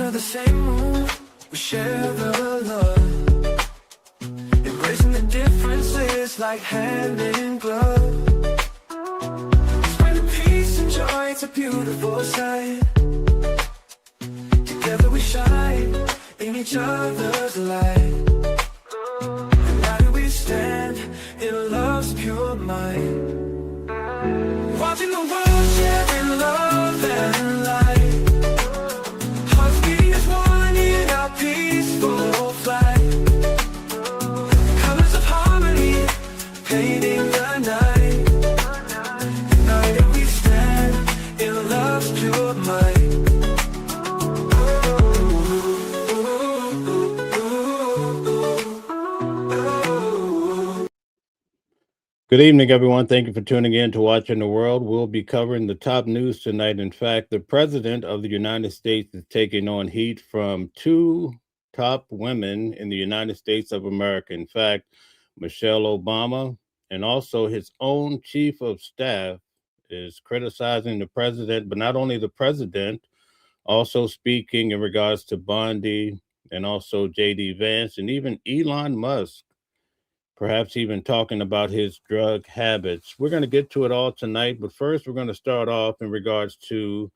under the same roof, we share the love. Embracing the differences like hand in glove. Spreading peace and joy, it's a beautiful sight. Together we shine in each other's light. United we stand in love's pure might. Watching the world share in love and light. Hearts beating as one in our peaceful flight. Colors of harmony painting the night. United we stand in love's pure might. Good evening, everyone. Thank you for tuning in to Watching the World. We'll be covering the top news tonight. In fact, the President of the United States is taking on heat from two top women in the United States of America. In fact, Michelle Obama and also his own Chief of Staff is criticizing the President, but not only the President, also speaking in regards to Bondi and also JD Vance and even Elon Musk. Perhaps even talking about his drug habits. We're going to get to it all tonight, but first we're going to start off in regards to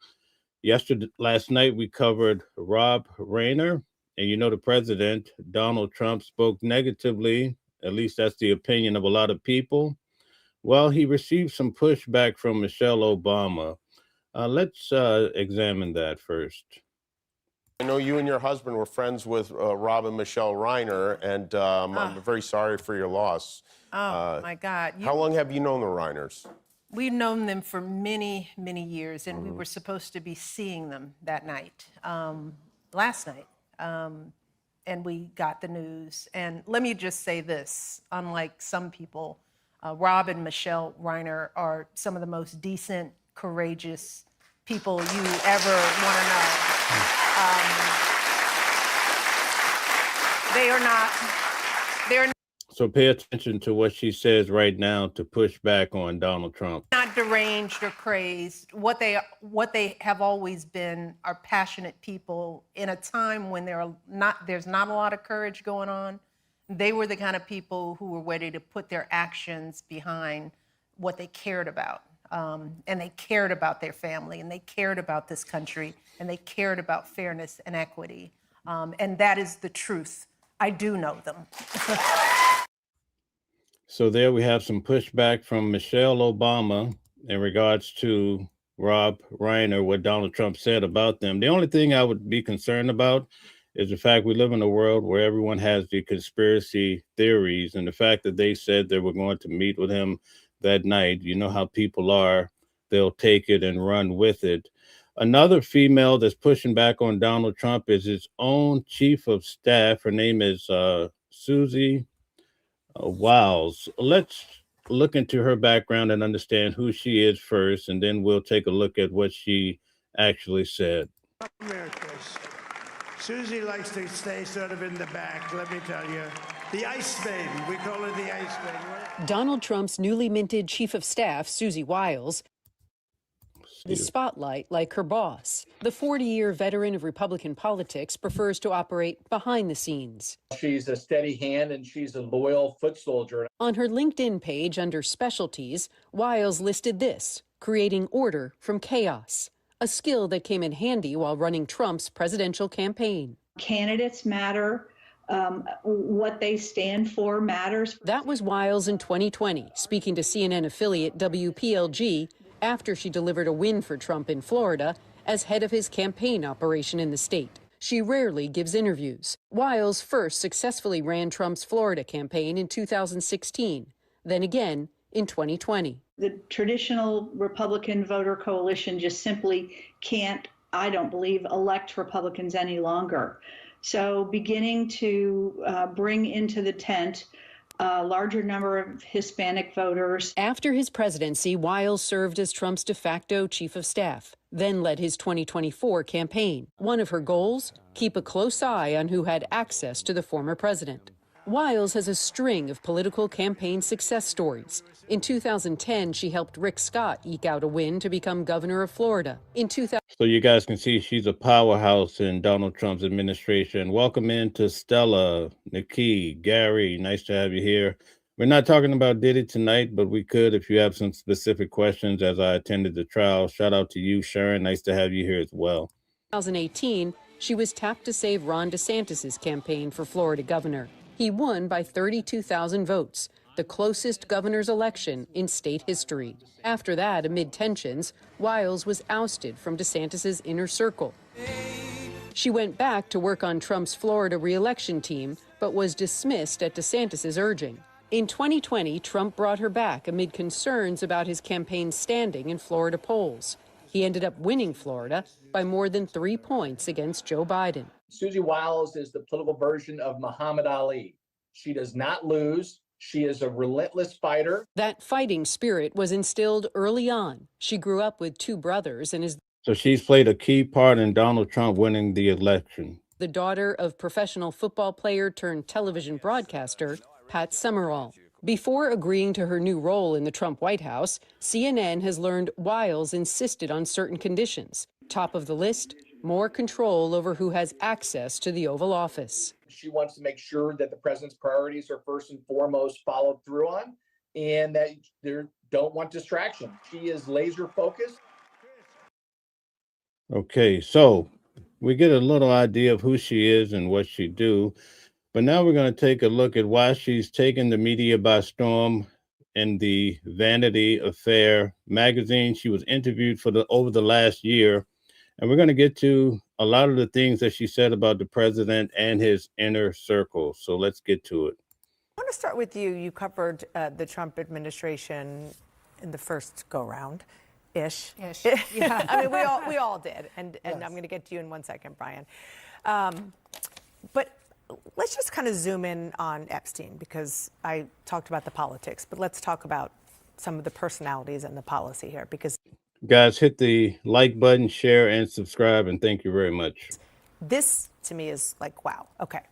last night we covered Rob Rayner, and you know the president, Donald Trump, spoke negatively, at least that's the opinion of a lot of people. Well, he received some pushback from Michelle Obama. Let's examine that first. I know you and your husband were friends with Rob and Michelle Reiner, and I'm very sorry for your loss. My God. How long have you known the Reiners? We've known them for many, many years, and we were supposed to be seeing them that night, last night, and we got the news. And let me just say this, unlike some people, Rob and Michelle Reiner are some of the most decent, courageous people you ever want to know. They're So pay attention to what she says right now to push back on Donald Trump. Not deranged or crazed. What they have always been are passionate people in a time when there's not a lot of courage going on. They were the kind of people who were ready to put their actions behind what they cared about. And they cared about their family, and they cared about this country, and they cared about fairness and equity. And that is the truth. I do know them. So there we have some pushback from Michelle Obama in regards to Rob Reiner, what Donald Trump said about them. The only thing I would be concerned about is the fact we live in a world where everyone has the conspiracy theories, and the fact that they said they were going to meet with him that night. You know how people are. They'll take it and run with it. Another female that's pushing back on Donald Trump is his own Chief of Staff. Her name is Susie Wiles. Let's look into her background and understand who she is first, and then we'll take a look at what she actually said. Americas. Susie likes to stay sort of in the back, let me tell you. The ice baby, we call her the ice baby. Donald Trump's newly minted Chief of Staff, Susie Wiles, the spotlight like her boss. The 40-year veteran of Republican politics prefers to operate behind the scenes. She's a steady hand and she's a loyal foot soldier. On her LinkedIn page under specialties, Wiles listed this: creating order from chaos, a skill that came in handy while running Trump's presidential campaign. Candidates matter. What they stand for matters. That was Wiles in 2020, speaking to CNN affiliate WPLG after she delivered a win for Trump in Florida as head of his campaign operation in the state. She rarely gives interviews. Wiles first successfully ran Trump's Florida campaign in 2016, then again in 2020. The traditional Republican voter coalition just simply can't, I don't believe, elect Republicans any longer. So beginning to bring into the tent a larger number of Hispanic voters. After his presidency, Wiles served as Trump's de facto chief of staff, then led his 2024 campaign. One of her goals, keep a close eye on who had access to the former president. Wiles has a string of political campaign success stories. In 2010, she helped Rick Scott eke out a win to become governor of Florida. In 2000, So you guys can see she's a powerhouse in Donald Trump's administration. Welcome in to Stella, Nikki, Gary. Nice to have you here. We're not talking about Diddy tonight, but we could if you have some specific questions as I attended the trial. Shout out to you, Sharon. Nice to have you here as well. 2018, she was tapped to save Ron DeSantis' campaign for Florida governor. He won by 32,000 votes, the closest governor's election in state history. After that, amid tensions, Wiles was ousted from DeSantis' inner circle. She went back to work on Trump's Florida re-election team, but was dismissed at DeSantis' urging. In 2020, Trump brought her back amid concerns about his campaign's standing in Florida polls. He ended up winning Florida by more than 3 points against Joe Biden. Susie Wiles is the political version of Muhammad Ali. She does not lose. She is a relentless fighter. That fighting spirit was instilled early on. She grew up with 2 brothers and is So she's played a key part in Donald Trump winning the election. the daughter of professional football player turned television broadcaster Pat Summerall. Before agreeing to her new role in the Trump White House, CNN has learned Wiles insisted on certain conditions. Top of the list, more control over who has access to the Oval Office. She wants to make sure that the president's priorities are first and foremost followed through on, and that they don't want distraction. She is laser focused. Okay, so we get a little idea of who she is and what she do. But now we're going to take a look at why she's taken the media by storm in the Vanity Fair magazine. She was interviewed for over the last year, and we're going to get to a lot of the things that she said about the president and his inner circle. So let's get to it. I want to start with you. You covered the Trump administration in the first go-round. Ish. Yeah. I mean, we all did, and yes. I'm going to get to you in 1 second, Brian. But let's just kind of zoom in on Epstein, because I talked about the politics, but let's talk about some of the personalities and the policy here, because guys, hit the like button, share, and subscribe, and thank you very much. This to me is like, wow. Okay.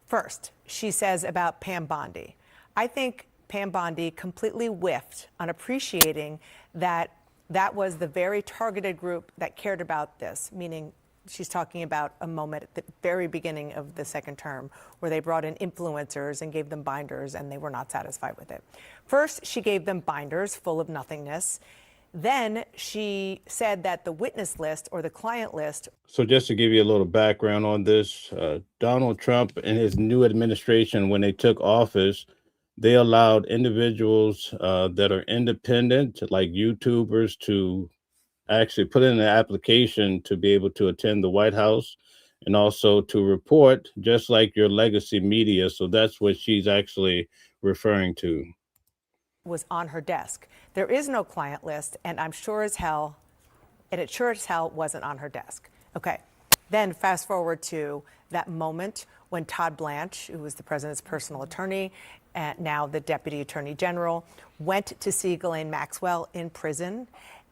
First, she says about Pam Bondi. I think Pam Bondi completely whiffed on appreciating that was the very targeted group that cared about this, meaning she's talking about a moment at the very beginning of the second term where they brought in influencers and gave them binders, and they were not satisfied with it. First, she gave them binders full of nothingness. Then she said that the witness list or the client list. So just to give you a little background on this, Donald Trump and his new administration, when they took office, they allowed individuals that are independent, like YouTubers, to actually put in an application to be able to attend the White House and also to report, just like your legacy media. So that's what she's actually referring to. Was on her desk. There is no client list, and it sure as hell wasn't on her desk. Okay, then fast forward to that moment when Todd Blanche, who was the president's personal attorney, and now the deputy attorney general, went to see Ghislaine Maxwell in prison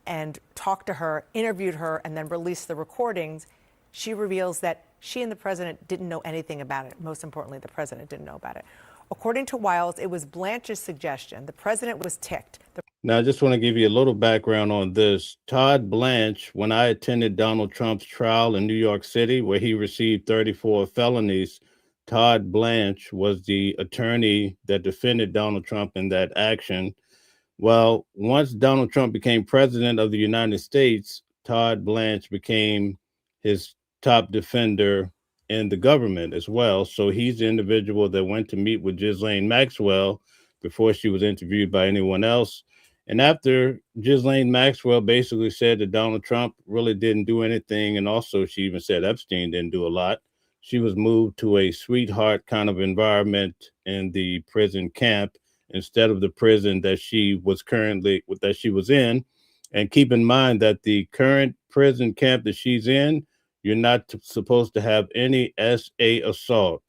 and talked to her, interviewed her, and then released the recordings. She reveals that she and the president didn't know anything about it. Most importantly, the president didn't know about it. According to Wiles, it was Blanche's suggestion. The president was ticked. Now, I just want to give you a little background on this. Todd Blanche, when I attended Donald Trump's trial in New York City, where he received 34 felonies, Todd Blanche was the attorney that defended Donald Trump in that action. Well, once Donald Trump became president of the United States, Todd Blanche became his top defender in the government as well. So he's the individual that went to meet with Ghislaine Maxwell before she was interviewed by anyone else. And after Ghislaine Maxwell basically said that Donald Trump really didn't do anything, and also she even said Epstein didn't do a lot, she was moved to a sweetheart kind of environment in the prison camp instead of the prison that she was in. And keep in mind that the current prison camp that she's in, you're not supposed to have any SA assault,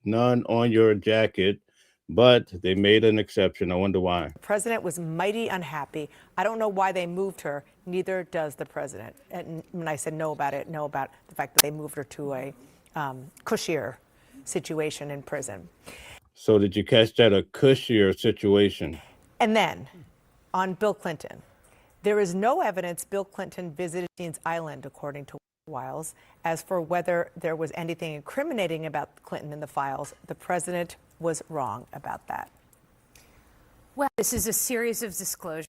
none on your jacket, but they made an exception. I wonder why. The president was mighty unhappy. I don't know why they moved her. Neither does the president. And when I said know about the fact that they moved her to a cushier situation in prison. So did you catch that? A cushier situation. And then on Bill Clinton, there is no evidence Bill Clinton visited Epstein's Island, according to Wiles. As for whether there was anything incriminating about Clinton in the files, the president was wrong about that. Well, this is a series of disclosures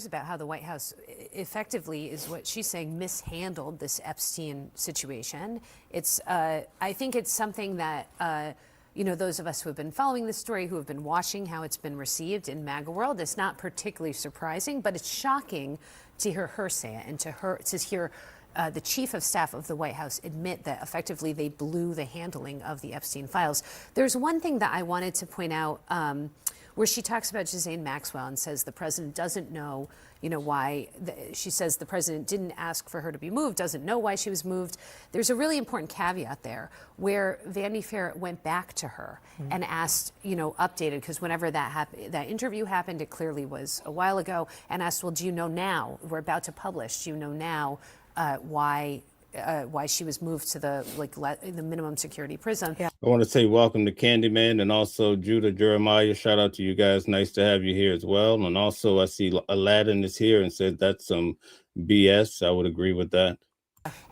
about how the White House effectively is what she's saying mishandled this Epstein situation. It's, I think it's something that, you know, those of us who have been following this story, who have been watching how it's been received in MAGA world, it's not particularly surprising, but it's shocking to hear her say it and to hear the chief of staff of the White House admit that effectively they blew the handling of the Epstein files. There's one thing that I wanted to point out where she talks about Ghislaine Maxwell and says the president doesn't know, you know, why. She says the president didn't ask for her to be moved, doesn't know why she was moved. There's a really important caveat there where Vanity Fair went back to her and asked, you know, updated, because whenever that interview happened, it clearly was a while ago, and asked, well, do you know now, we're about to publish, do you know now why she was moved to the minimum security prison? I want to say welcome to Candyman and also Judah Jeremiah. Shout out to you guys. Nice to have you here as well. And also I see Aladdin is here and said that's some BS. I would agree with that.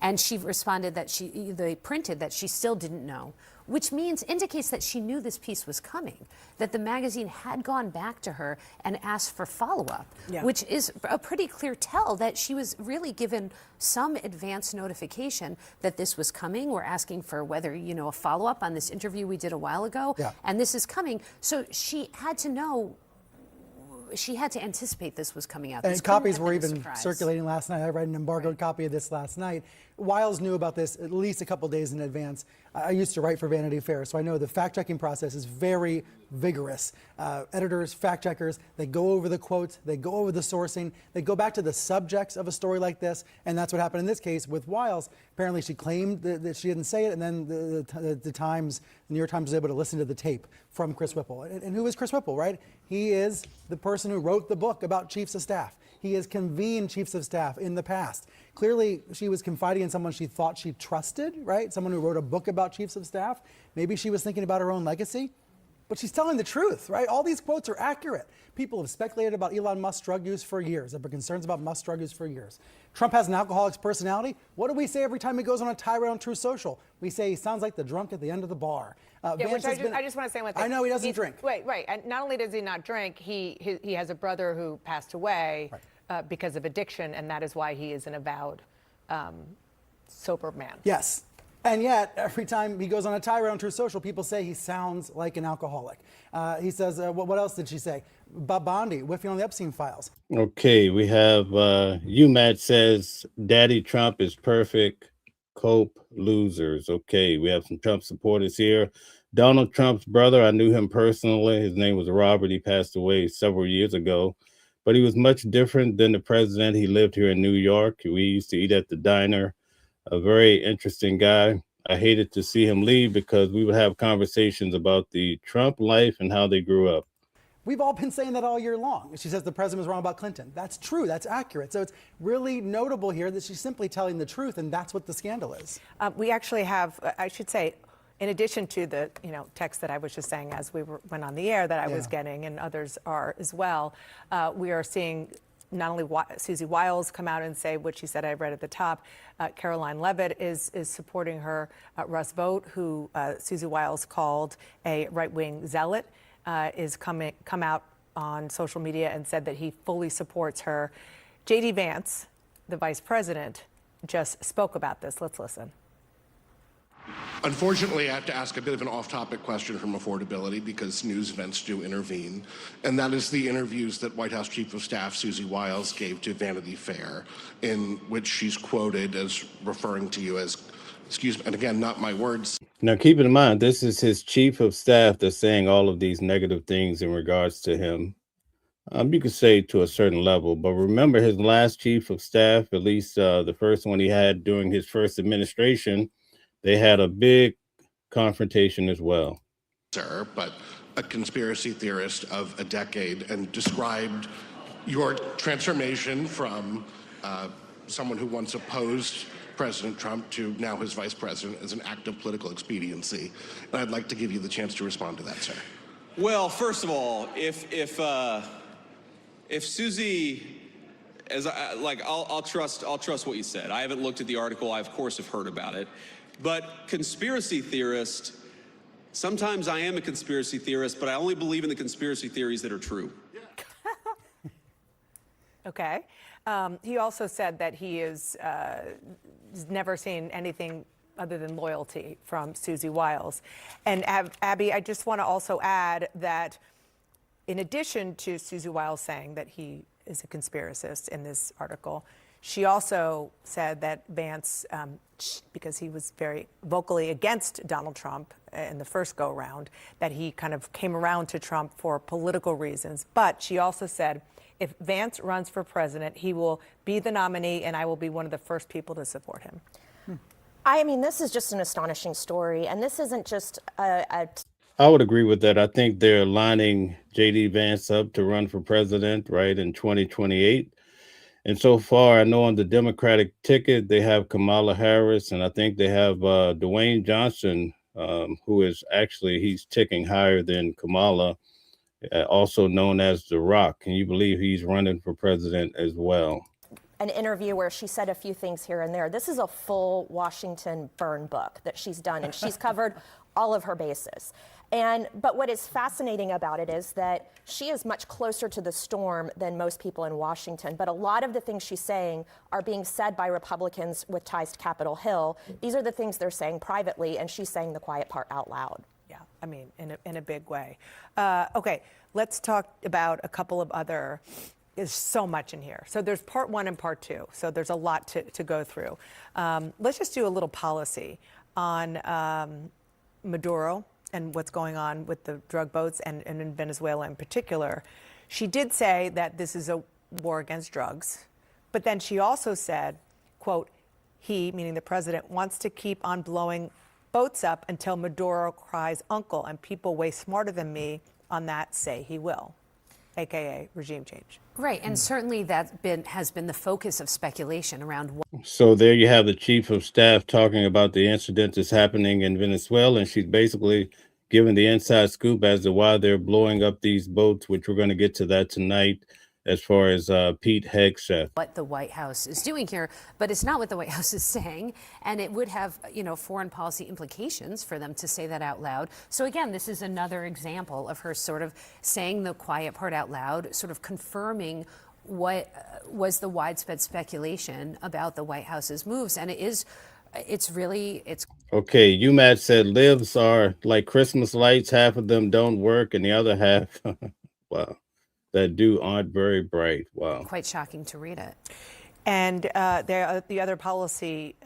And she responded that they printed that she still didn't know, which indicates that she knew this piece was coming, that the magazine had gone back to her and asked for follow-up, which is a pretty clear tell that she was really given some advance notification that this was coming. We're asking for whether, you know, a follow-up on this interview we did a while ago, and this is coming. So she had to know. She had to anticipate this was coming out. And copies were even circulating last night. I read an embargoed copy of this last night. Wiles knew about this at least a couple days in advance. I used to write for Vanity Fair, so I know the fact-checking process is very vigorous. Editors, fact-checkers, they go over the quotes, they go over the sourcing, they go back to the subjects of a story like this, and that's what happened in this case with Wiles. Apparently she claimed that she didn't say it, and then the Times, the New York Times was able to listen to the tape from Chris Whipple. And who is Chris Whipple, right? He is the person who wrote the book about chiefs of staff. He has convened chiefs of staff in the past. Clearly, she was confiding in someone she thought she trusted, right? Someone who wrote a book about chiefs of staff. Maybe she was thinking about her own legacy, but she's telling the truth, right? All these quotes are accurate. People have speculated about Elon Musk's drug use for years. There have been concerns about Musk's drug use for years. Trump has an alcoholic's personality. What do we say every time he goes on a tirade on True Social? We say he sounds like the drunk at the end of the bar. Which I just want to say one thing. I know he doesn't drink. Right. And not only does he not drink, he has a brother who passed away because of addiction, and that is why he is an avowed sober man. Yes. And yet, every time he goes on a tirade on True Social, people say he sounds like an alcoholic. He says, what else did she say? Bob Bondi, whiffing on the Epstein files. Okay, we have UMAT says, Daddy Trump is perfect. Cope losers. Okay, we have some Trump supporters here. Donald Trump's brother, I knew him personally. His name was Robert. He passed away several years ago. But he was much different than the president. He lived here in New York. We used to eat at the diner. A very interesting guy. I hated to see him leave because we would have conversations about the Trump life and how they grew up. We've all been saying that all year long. She says the president was wrong about Clinton. That's true. That's accurate. So it's really notable here that she's simply telling the truth, and that's what the scandal is. We actually have, I should say, in addition to the text that I was just saying as we went on the air that I was getting, and others are as well, we are seeing not only Susie Wiles come out and say what she said I read at the top. Caroline Levitt is supporting her. Russ Vogt, who Susie Wiles called a right-wing zealot, is come out on social media and said that he fully supports her. JD Vance, the vice president, just spoke about this. Let's listen. Unfortunately, I have to ask a bit of an off-topic question from affordability because news events do intervene, and that is the interviews that White House Chief of Staff Susie Wiles gave to Vanity Fair, in which she's quoted as referring to you as, excuse me, and again, not my words. Now, keep in mind, this is his chief of staff that's saying all of these negative things in regards to him. You could say to a certain level, but remember his last chief of staff, at least the first one he had during his first administration, they had a big confrontation as well. Sir, but a conspiracy theorist of a decade, and described your transformation from someone who once opposed President Trump to now his vice president as an act of political expediency. And I'd like to give you the chance to respond to that, sir. Well, first of all, if Susie, I'll trust what you said. I haven't looked at the article. I of course have heard about it, but conspiracy theorist. Sometimes I am a conspiracy theorist, but I only believe in the conspiracy theories that are true. Okay. He also said that he is never seen anything other than loyalty from Susie Wiles. And Abby, I just want to also add that in addition to Susie Wiles saying that he is a conspiracist in this article, she also said that Vance, because he was very vocally against Donald Trump in the first go-round, that he kind of came around to Trump for political reasons. But she also said, if Vance runs for president, he will be the nominee, and I will be one of the first people to support him. I mean, this is just an astonishing story, and this isn't just I would agree with that. I think they're lining JD Vance up to run for president, right, in 2028. And so far, I know on the Democratic ticket, they have Kamala Harris, and I think they have Dwayne Johnson, who is actually, he's ticking higher than Kamala, also known as The Rock. Can you believe he's running for president as well? an interview where she said a few things here and there. This is a full Washington burn book that she's done, and she's covered all of her bases. But what is fascinating about it is that she is much closer to the storm than most people in Washington. But a lot of the things she's saying are being said by Republicans with ties to Capitol Hill. These are the things they're saying privately, and she's saying the quiet part out loud. Yeah, I mean, in a big way. Okay, let's talk about a couple of other. There's so much in here. So there's part one and part two. So there's a lot to go through. Let's just do a little policy on Maduro and what's going on with the drug boats and in Venezuela in particular. She did say that this is a war against drugs, but then she also said, quote, he, meaning the president, wants to keep on blowing boats up until Maduro cries uncle, and people way smarter than me on that say he will, AKA regime change. Right, and certainly that has been the focus of speculation around. So there you have the chief of staff talking about the incident that's happening in Venezuela, and she's basically giving the inside scoop as to why they're blowing up these boats, which we're going to get to that tonight as far as Pete Hegseth. What the White House is doing here, but it's not what the White House is saying, and it would have, foreign policy implications for them to say that out loud. So again, this is another example of her sort of saying the quiet part out loud, sort of confirming what was the widespread speculation about the White House's moves, and it's okay. UMatt said libs are like Christmas lights. Half of them don't work, and the other half, wow, that do aren't very bright. Wow. Quite shocking to read it. And the other policy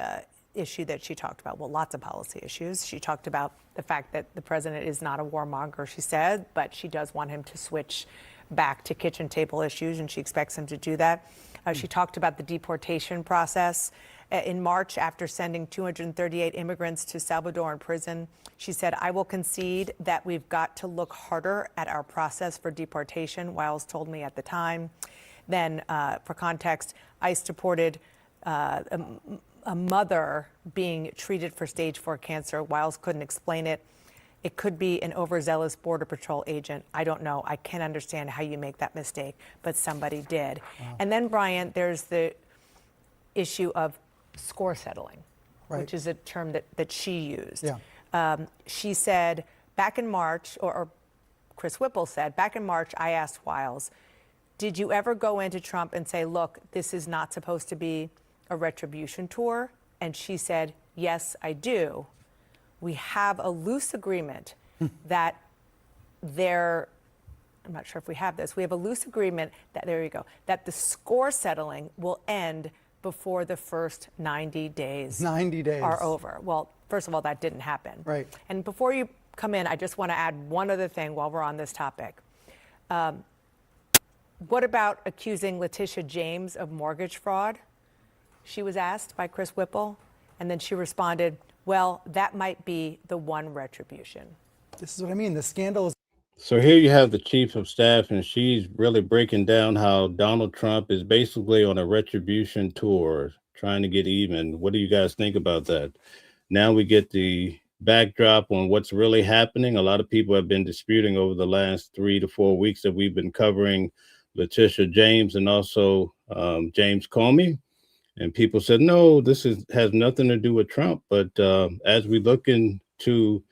issue that she talked about, well, lots of policy issues. She talked about the fact that the president is not a warmonger, she said, but she does want him to switch back to kitchen table issues, and she expects him to do that. She talked about the deportation process. In March, after sending 238 immigrants to Salvadoran prison, she said, I will concede that we've got to look harder at our process for deportation, Wiles told me at the time. Then, for context, ICE deported a mother being treated for stage 4 cancer. Wiles couldn't explain it. It could be an overzealous Border Patrol agent. I don't know. I can't understand how you make that mistake, but somebody did. Wow. And then, Brian, there's the issue of score settling, right, which is a term that she used. Yeah. She said back in March, or Chris Whipple said, back in March, I asked Wiles, did you ever go into Trump and say, look, this is not supposed to be a retribution tour? And she said, yes, I do. We have a loose agreement that I'm not sure if we have this. We have a loose agreement that, there you go, that the score settling will end before the first 90 days are over. Well, first of all, that didn't happen. Right. And before you come in, I just want to add one other thing while we're on this topic. What about accusing Letitia James of mortgage fraud? She was asked by Chris Whipple, and then she responded, well, that might be the one retribution. This is what I mean. The scandal is. So here you have the chief of staff, and she's really breaking down how Donald Trump is basically on a retribution tour, trying to get even. What do you guys think about that? Now we get the backdrop on what's really happening. A lot of people have been disputing over the last 3 to 4 weeks that we've been covering Letitia James and also James Comey. And people said, no, this has nothing to do with Trump. But as we look into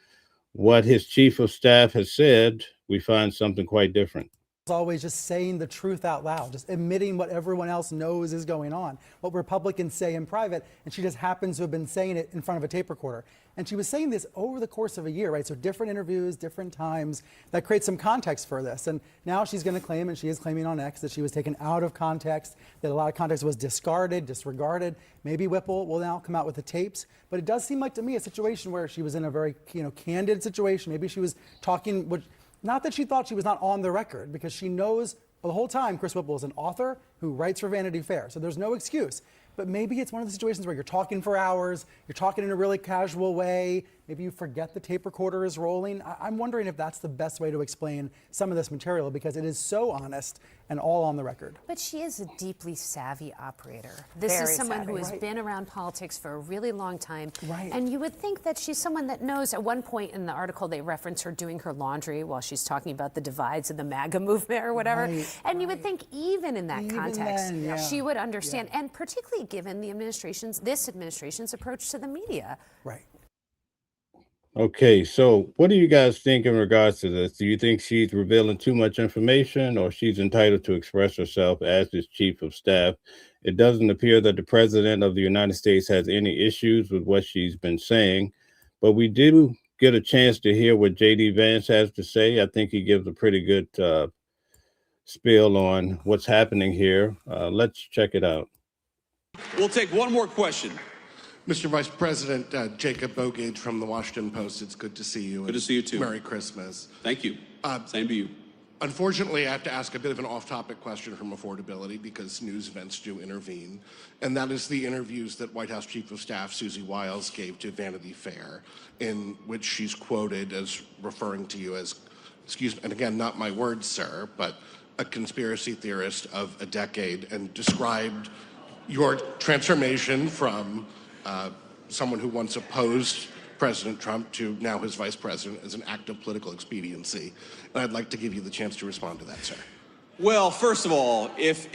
what his chief of staff has said, we find something quite different. Always just saying the truth out loud, just admitting what everyone else knows is going on, what Republicans say in private, and she just happens to have been saying it in front of a tape recorder. And she was saying this over the course of a year, right? So different interviews, different times, that creates some context for this. And now she's going to claim, and she is claiming on X, that she was taken out of context, that a lot of context was discarded, disregarded. Maybe Whipple will now come out with the tapes, but it does seem like to me a situation where she was in a very, candid situation. Maybe she was talking, not that she thought she was not on the record, because she knows the whole time Chris Whipple is an author who writes for Vanity Fair, so there's no excuse. But maybe it's one of the situations where you're talking for hours, you're talking in a really casual way, maybe you forget the tape recorder is rolling. I'm wondering if that's the best way to explain some of this material, because it is so honest and all on the record. But she is a deeply savvy operator. This Very is someone savvy. who has been around politics for a really long time. Right. And you would think that she's someone that knows. At one point in the article, they reference her doing her laundry while she's talking about the divides of the MAGA movement or whatever. Right, and you would think even in that Even context, then, yeah. she would understand. And particularly given the this administration's approach to the media. Right. Okay, so what do you guys think in regards to this? Do you think she's revealing too much information, or she's entitled to express herself as his chief of staff? It doesn't appear that the president of the United States has any issues with what she's been saying, but we do get a chance to hear what JD Vance has to say. I think he gives a pretty good spiel on what's happening here. Let's check it out. We'll take one more question. Mr. Vice President, Jacob Bogage from the Washington Post. It's good to see you. Good to see you too. Merry Christmas. Thank you. Same to you. Unfortunately, I have to ask a bit of an off-topic question from affordability, because news events do intervene, and that is the interviews that White House Chief of Staff Susie Wiles gave to Vanity Fair, in which she's quoted as referring to you as, excuse me, and again, not my words, sir, but a conspiracy theorist of a decade, and described your transformation from someone who once opposed President Trump to now his vice president as an act of political expediency. And I'd like to give you the chance to respond to that, sir. Well, first of all, if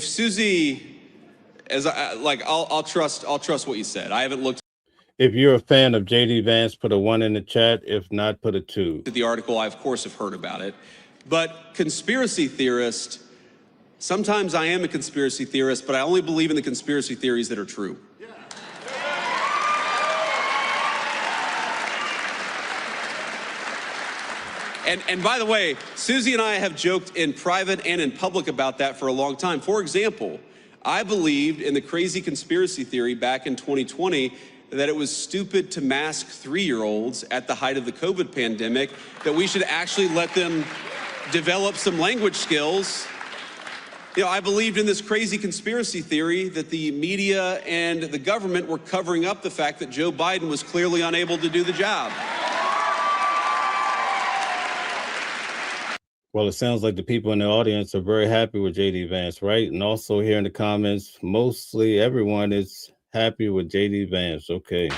Susie, I'll trust what you said. I haven't looked If you're a fan of JD Vance, put a 1 in the chat. If not, put a 2. at the article. I of course have heard about it, but conspiracy theorist. Sometimes I am a conspiracy theorist, but I only believe in the conspiracy theories that are true. And by the way, Susie and I have joked in private and in public about that for a long time. For example, I believed in the crazy conspiracy theory back in 2020 that it was stupid to mask 3-year-olds at the height of the COVID pandemic, that we should actually let them develop some language skills. I believed in this crazy conspiracy theory that the media and the government were covering up the fact that Joe Biden was clearly unable to do the job. Well, it sounds like the people in the audience are very happy with JD Vance, right? And also here in the comments, mostly everyone is happy with JD Vance. Okay.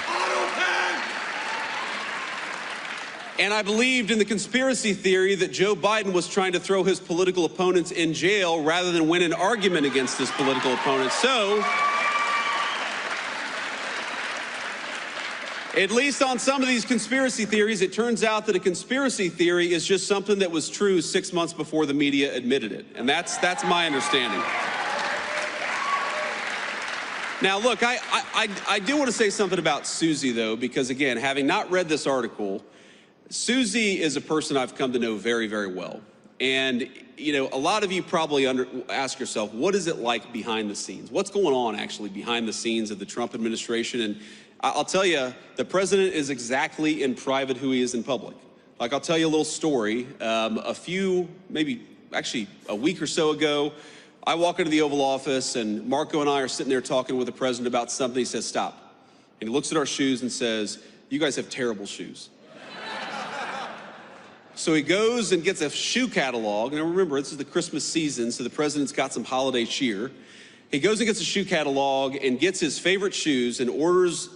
And I believed in the conspiracy theory that Joe Biden was trying to throw his political opponents in jail rather than win an argument against his political opponents. So, at least on some of these conspiracy theories, it turns out that a conspiracy theory is just something that was true 6 months before the media admitted it. And that's my understanding. Now, look, I do want to say something about Susie, though, because, again, having not read this article, Susie is a person I've come to know very, very well. And, a lot of you probably ask yourself, what is it like behind the scenes? What's going on, actually, behind the scenes of the Trump administration? And I'll tell you, the president is exactly in private who he is in public. Like, I'll tell you a little story. Actually a week or so ago, I walk into the Oval Office, and Marco and I are sitting there talking with the president about something. He says, stop. And he looks at our shoes and says, you guys have terrible shoes. So he goes and gets a shoe catalog. And remember, this is the Christmas season, so the president's got some holiday cheer. He goes and gets a shoe catalog and gets his favorite shoes and orders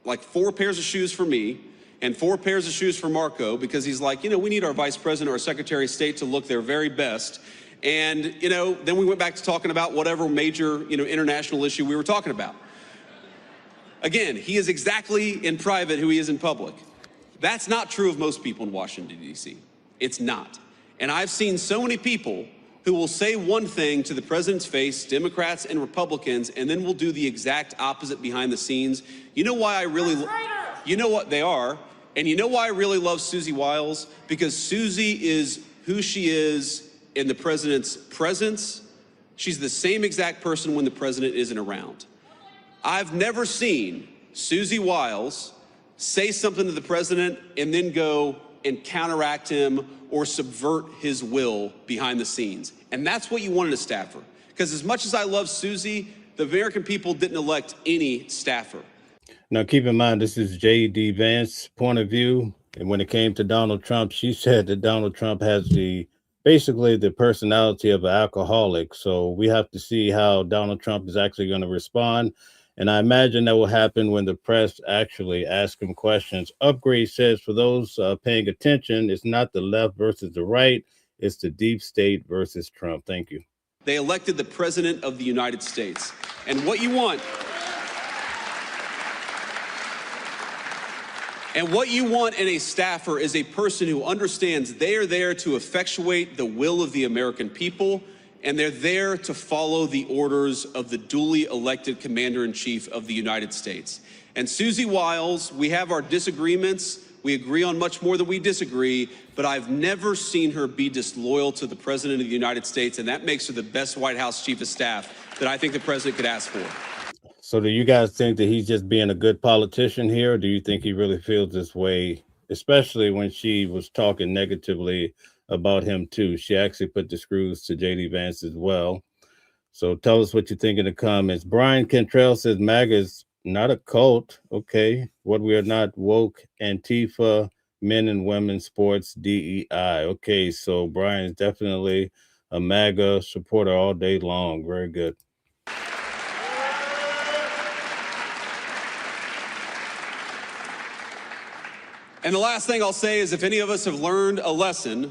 like 4 pairs of shoes for me and 4 pairs of shoes for Marco, because he's like, you know, we need our vice president or secretary of state to look their very best. And, you know, then we went back to talking about whatever major, you know, international issue we were talking about. Again, he is exactly in private who he is in public. That's not true of most people in Washington, D.C. It's not. And I've seen so many people who will say one thing to the president's face, Democrats and Republicans, and then will do the exact opposite behind the scenes. You know why I really, you know what they are, and you know why I really love Susie Wiles? Because Susie is who she is in the president's presence. She's the same exact person when the president isn't around. I've never seen Susie Wiles say something to the president and then go and counteract him or subvert his will behind the scenes. And that's what you want in a staffer. Because as much as I love Susie, the American people didn't elect any staffer. Now, keep in mind, this is JD Vance's point of view. And when it came to Donald Trump, she said that Donald Trump has basically the personality of an alcoholic. So we have to see how Donald Trump is actually going to respond. And I imagine that will happen when the press actually ask him questions. Upgrade says, for those paying attention, it's not the left versus the right. It's the deep state versus Trump. Thank you. They elected the president of the United States. And what you want, in a staffer is a person who understands they are there to effectuate the will of the American people, and they're there to follow the orders of the duly elected commander-in-chief of the United States. And Susie Wiles, we have our disagreements. We agree on much more than we disagree, but I've never seen her be disloyal to the president of the United States, and that makes her the best White House chief of staff that I think the president could ask for. So do you guys think that he's just being a good politician here, or do you think he really feels this way, especially when she was talking negatively about him too? She actually put the screws to JD Vance as well. So tell us what you think in the comments. Brian Cantrell says MAGA is not a cult. Okay. What we are not, woke, Antifa, men and women, sports, DEI. Okay. So Brian's definitely a MAGA supporter all day long. Very good. And the last thing I'll say is, if any of us have learned a lesson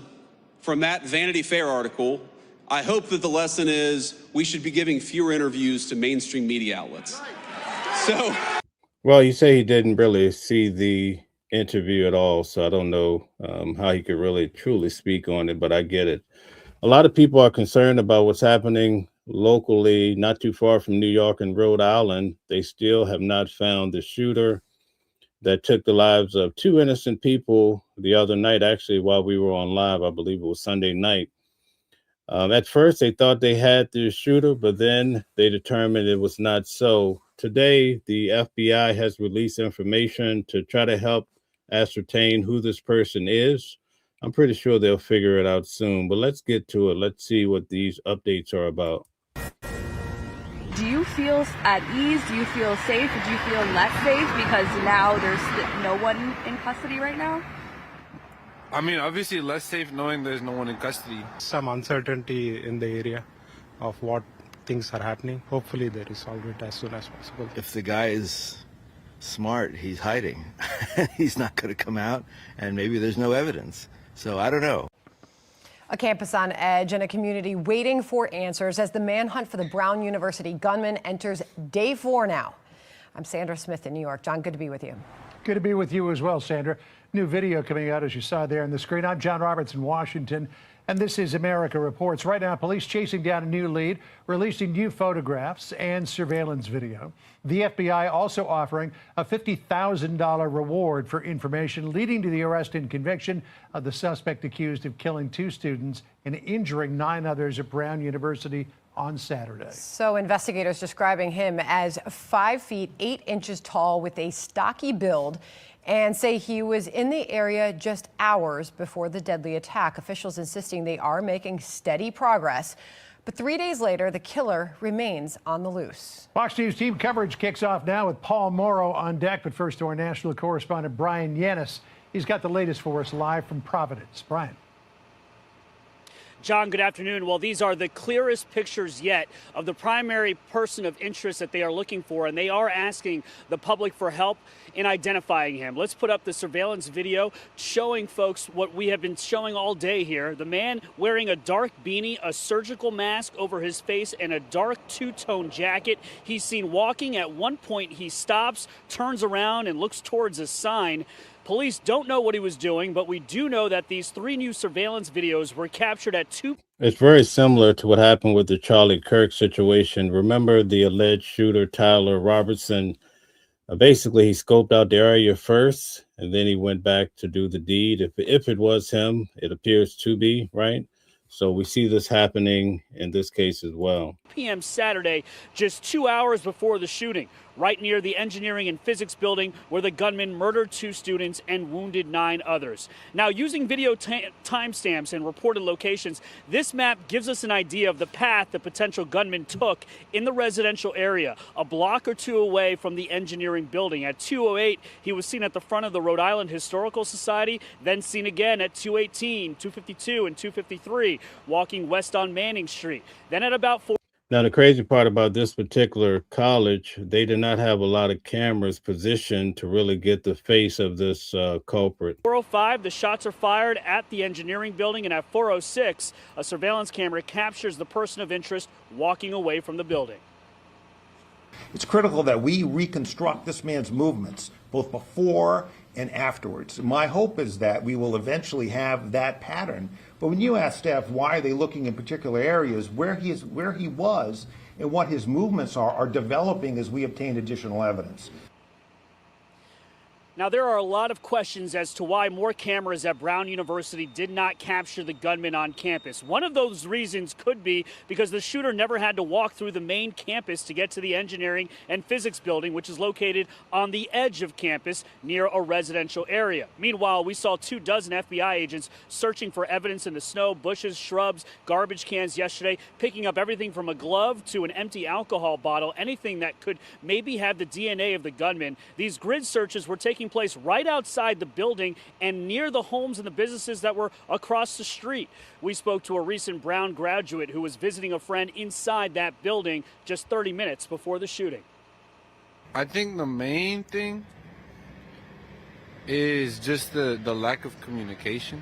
from that Vanity Fair article, I hope that the lesson is we should be giving fewer interviews to mainstream media outlets. So, well, you say he didn't really see the interview at all, so I don't know how he could really truly speak on it, but I get it. A lot of people are concerned about what's happening locally, not too far from New York and Rhode Island. They still have not found the shooter that took the lives of 2 innocent people the other night, actually, while we were on live. I believe it was Sunday night. At first, they thought they had the shooter, but then they determined it was not so. Today, the FBI has released information to try to help ascertain who this person is. I'm pretty sure they'll figure it out soon, but let's get to it. Let's see what these updates are about. Do you feel at ease? Do you feel safe? Do you feel less safe because now there's no one in custody right now? I mean, obviously less safe knowing there's no one in custody. Some uncertainty in the area of what things are happening. Hopefully they resolve it as soon as possible. If the guy is smart, he's hiding. He's not going to come out, and maybe there's no evidence. So I don't know. A campus on edge and a community waiting for answers as the manhunt for the Brown University gunman enters day 4 now. I'm Sandra Smith in New York. John, good to be with you. Good to be with you as well, Sandra. New video coming out, as you saw there on the screen. I'm John Roberts in Washington, and this is America Reports. Right now, police chasing down a new lead, releasing new photographs and surveillance video. The FBI also offering a $50,000 reward for information leading to the arrest and conviction of the suspect accused of killing 2 students and injuring 9 others at Brown University on Saturday. So investigators describing him as 5 feet 8 inches tall with a stocky build, and say he was in the area just hours before the deadly attack. Officials insisting they are making steady progress. But 3 days later, the killer remains on the loose. Fox News team coverage kicks off now with Paul Morrow on deck. But first to our national correspondent, Brian Yanis. He's got the latest for us live from Providence. Brian. John, good afternoon. Well, these are the clearest pictures yet of the primary person of interest that they are looking for, and they are asking the public for help in identifying him. Let's put up the surveillance video showing folks what we have been showing all day here. The man wearing a dark beanie, a surgical mask over his face, and a dark two-tone jacket. He's seen walking. At one point, he stops, turns around, and looks towards a sign. Police don't know what he was doing, but we do know that these 3 new surveillance videos were captured at 2. It's very similar to what happened with the Charlie Kirk situation. Remember the alleged shooter, Tyler Robertson? Basically, he scoped out the area first, and then he went back to do the deed. If it was him, it appears to be, right? So we see this happening in this case as well. p.m. Saturday, just 2 hours before the shooting, right near the engineering and physics building where the gunman murdered 2 students and wounded 9 others. Now, using video timestamps and reported locations, this map gives us an idea of the path the potential gunman took in the residential area, a block or 2 away from the engineering building. At 2:08, he was seen at the front of the Rhode Island Historical Society, then seen again at 2:18, 2:52, and 2:53, walking west on Manning Street. Then at about 4. Now, the crazy part about this particular college, they did not have a lot of cameras positioned to really get the face of this culprit. 4:05, the shots are fired at the engineering building, and at 4:06, a surveillance camera captures the person of interest walking away from the building. It's critical that we reconstruct this man's movements, both before and afterwards. My hope is that we will eventually have that pattern. But when you ask staff why are they looking in particular areas, where he was and what his movements are developing as we obtain additional evidence. Now, there are a lot of questions as to why more cameras at Brown University did not capture the gunman on campus. One of those reasons could be because the shooter never had to walk through the main campus to get to the engineering and physics building, which is located on the edge of campus near a residential area. Meanwhile, we saw 24 FBI agents searching for evidence in the snow, bushes, shrubs, garbage cans yesterday, picking up everything from a glove to an empty alcohol bottle, anything that could maybe have the DNA of the gunman. These grid searches were taking place right outside the building and near the homes and the businesses that were across the street. We spoke to a recent Brown graduate who was visiting a friend inside that building just 30 minutes before the shooting. I think the main thing is just the lack of communication.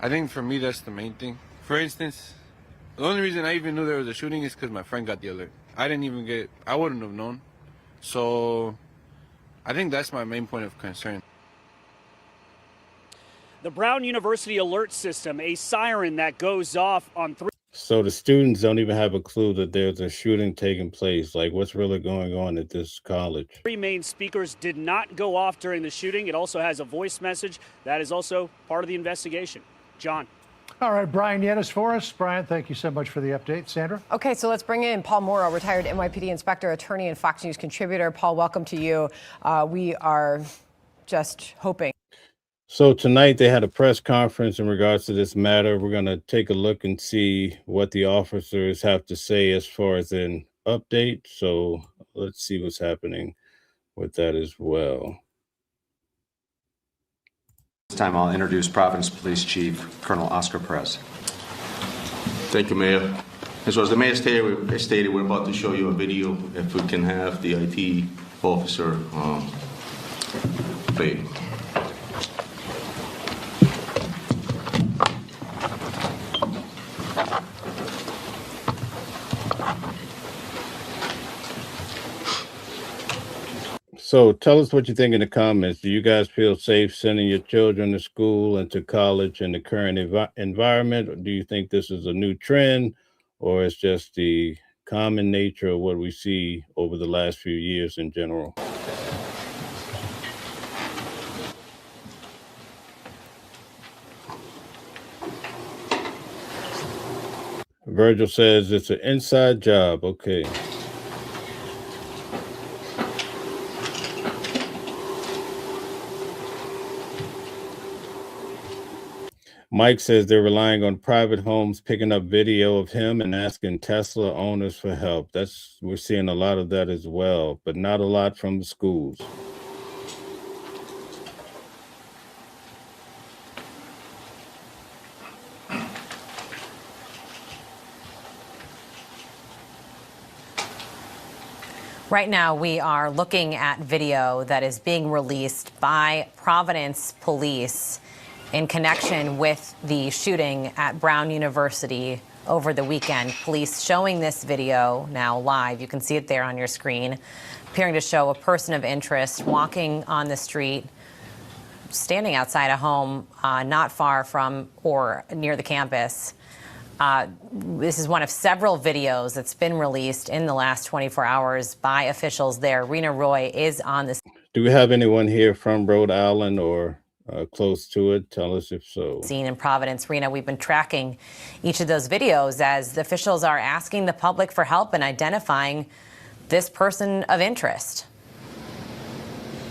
I think for me that's the main thing. For instance, the only reason I even knew there was a shooting is because my friend got the alert. I wouldn't have known. So I think that's my main point of concern. The Brown University alert system, a siren that goes off on 3. So the students don't even have a clue that there's a shooting taking place. Like, what's really going on at this college? 3 main speakers did not go off during the shooting. It also has a voice message. That is also part of the investigation. John. All right, Brian Yenis for us. Brian, thank you so much for the update. Sandra? Okay, so let's bring in Paul Morrow, retired NYPD inspector, attorney, and Fox News contributor. Paul, welcome to you. We are just hoping. So tonight they had a press conference in regards to this matter. We're going to take a look and see what the officers have to say as far as an update. So let's see what's happening with that as well. This time I'll introduce Providence Police Chief Colonel Oscar Perez. Thank you, Mayor. As well as the Mayor stated, we're about to show you a video. If we can have the IT officer play. So tell us what you think in the comments. Do you guys feel safe sending your children to school and to college in the current environment? Or do you think this is a new trend, or it's just the common nature of what we see over the last few years in general? Virgil says it's an inside job. Okay. Mike says they're relying on private homes picking up video of him and asking Tesla owners for help. We're seeing a lot of that as well, but not a lot from the schools. Right now, we are looking at video that is being released by Providence Police in connection with the shooting at Brown University over the weekend. Police showing this video now live. You can see it there on your screen, appearing to show a person of interest walking on the street, standing outside a home not far from or near the campus. This is one of several videos that's been released in the last 24 hours by officials there. Rena Roy is on this. Do we have anyone here from Rhode Island or close to it? Tell us if so. Scene in Providence. Rena, we've been tracking each of those videos as the officials are asking the public for help in identifying this person of interest.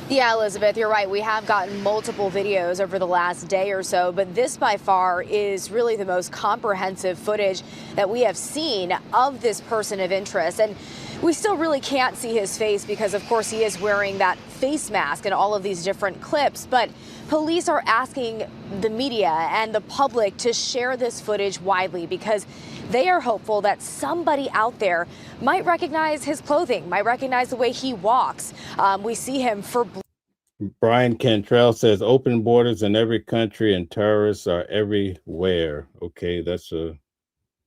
Yeah, Elizabeth, you're right. We have gotten multiple videos over the last day or so, but this by far is really the most comprehensive footage that we have seen of this person of interest. And we still really can't see his face because, of course, he is wearing that face mask in all of these different clips. But police are asking the media and the public to share this footage widely because they are hopeful that somebody out there might recognize his clothing, might recognize the way he walks. We see him for. Brian Cantrell says open borders in every country and terrorists are everywhere. Okay, that's a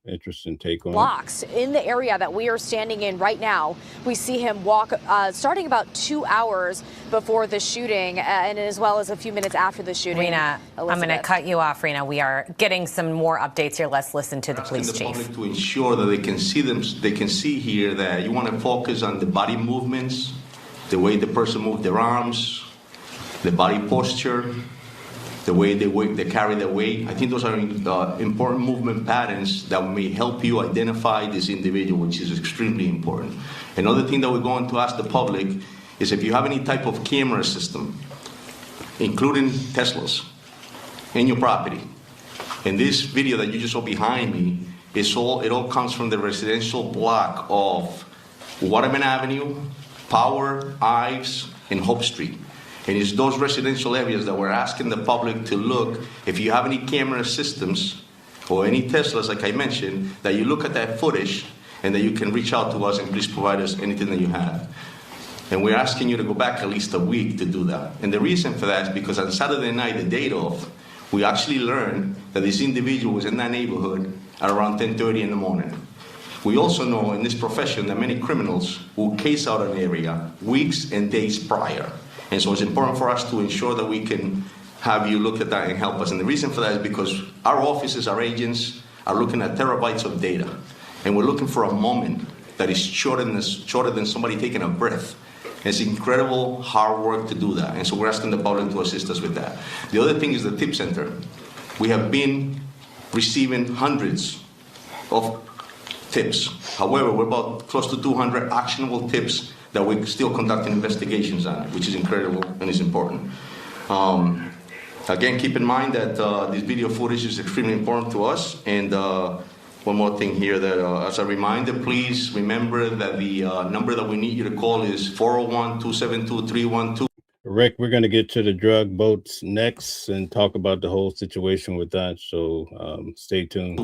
interesting take on blocks in the area that we are standing in right now. We see him walk starting about 2 hours before the shooting and as well as a few minutes after the shooting. Rena, I'm going to cut you off, Rena. We are getting some more updates here. Let's listen to the police chief. Public to ensure that they can see them. They can see here that you want to focus on the body movements, the way the person moved their arms, the body posture, the way they carry their weight. I think those are important movement patterns that may help you identify this individual, which is extremely important. Another thing that we're going to ask the public is if you have any type of camera system, including Teslas, in your property. And this video that you just saw behind me, it all comes from the residential block of Waterman Avenue, Power, Ives, and Hope Street. And it's those residential areas that we're asking the public to look, if you have any camera systems or any Teslas, like I mentioned, that you look at that footage and that you can reach out to us and please provide us anything that you have. And we're asking you to go back at least a week to do that. And the reason for that is because on Saturday night, the day of, we actually learned that this individual was in that neighborhood at around 10:30 in the morning. We also know in this profession that many criminals will case out an area weeks and days prior. And so it's important for us to ensure that we can have you look at that and help us. And the reason for that is because our offices, our agents, are looking at terabytes of data. And we're looking for a moment that is shorter than somebody taking a breath. It's incredible hard work to do that. And so we're asking the public to assist us with that. The other thing is the tip center. We have been receiving hundreds of tips. However, we're about close to 200 actionable tips that we're still conducting investigations on, which is incredible and is important. Again, keep in mind that this video footage is extremely important to us. And one more thing here, that as a reminder, please remember that the number that we need you to call is 401-272-3112. Rick, we're going to get to the drug boats next and talk about the whole situation with that. So stay tuned.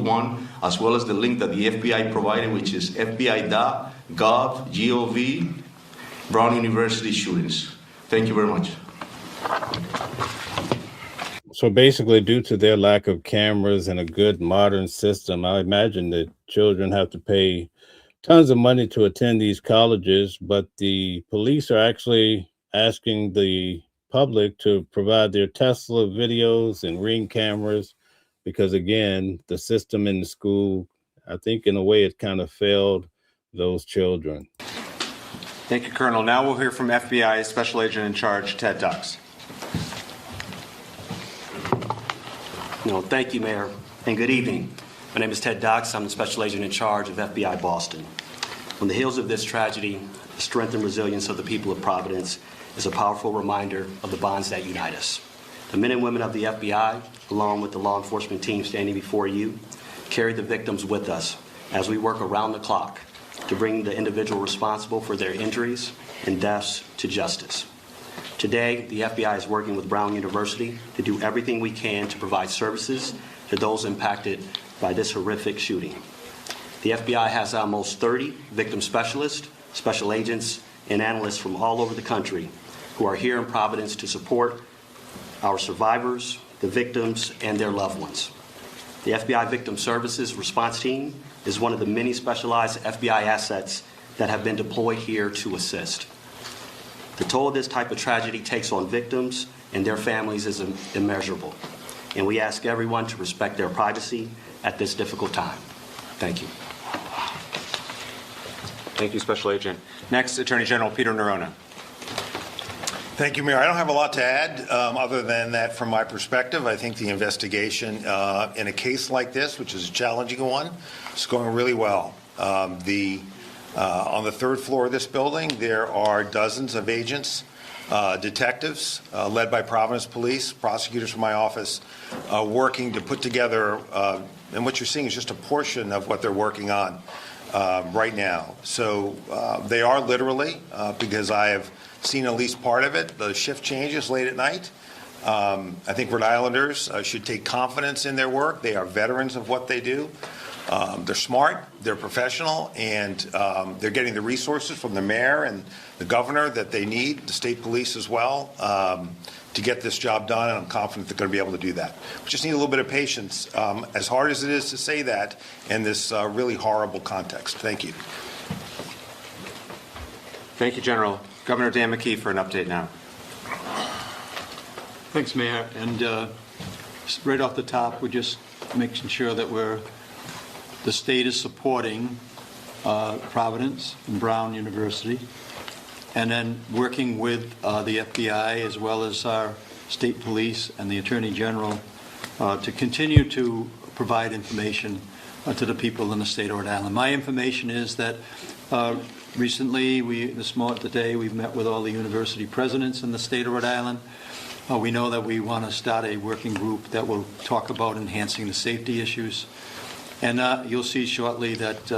As well as the link that the FBI provided, which is fbi.gov, Brown University shootings. Thank you very much. So basically, due to their lack of cameras and a good modern system, I imagine that children have to pay tons of money to attend these colleges, but the police are actually asking the public to provide their Tesla videos and Ring cameras because, again, the system in the school, I think in a way it kind of failed those children. Thank you, Colonel. Now we'll hear from FBI Special Agent in Charge, Ted Dux. Thank you, Mayor, and good evening. My name is Ted Dux. I'm the Special Agent in Charge of FBI Boston. On the heels of this tragedy, the strength and resilience of the people of Providence is a powerful reminder of the bonds that unite us. The men and women of the FBI, along with the law enforcement team standing before you, carry the victims with us as we work around the clock to bring the individual responsible for their injuries and deaths to justice. Today, the FBI is working with Brown University to do everything we can to provide services to those impacted by this horrific shooting. The FBI has almost 30 victim specialists, special agents, and analysts from all over the country who are here in Providence to support our survivors, the victims, and their loved ones. The FBI Victim Services Response Team is one of the many specialized FBI assets that have been deployed here to assist. The toll this type of tragedy takes on victims and their families is immeasurable, and we ask everyone to respect their privacy at this difficult time. Thank you. Thank you, Special Agent. Next, Attorney General Peter Nerona. Thank you, Mayor. I don't have a lot to add other than that from my perspective. I think the investigation in a case like this, which is a challenging one, is going really well. On the third floor of this building, there are dozens of agents, detectives led by Providence Police, prosecutors from my office, working to put together, and what you're seeing is just a portion of what they're working on right now. So they are literally, because I have seen at least part of it, the shift changes late at night. I think Rhode Islanders should take confidence in their work. They are veterans of what they do. They're smart, they're professional, and they're getting the resources from the mayor and the governor that they need, the state police as well, to get this job done, and I'm confident they're going to be able to do that. We just need a little bit of patience, as hard as it is to say that in this really horrible context. Thank you. Thank you, General. Governor Dan McKee for an update now. Thanks, Mayor. And right off the top, we're just making sure that the state is supporting Providence and Brown University, and then working with the FBI as well as our state police and the Attorney General to continue to provide information to the people in the state of Rhode Island. My information is that recently, today, we've met with all the university presidents in the state of Rhode Island. We know that we want to start a working group that will talk about enhancing the safety issues. And you'll see shortly that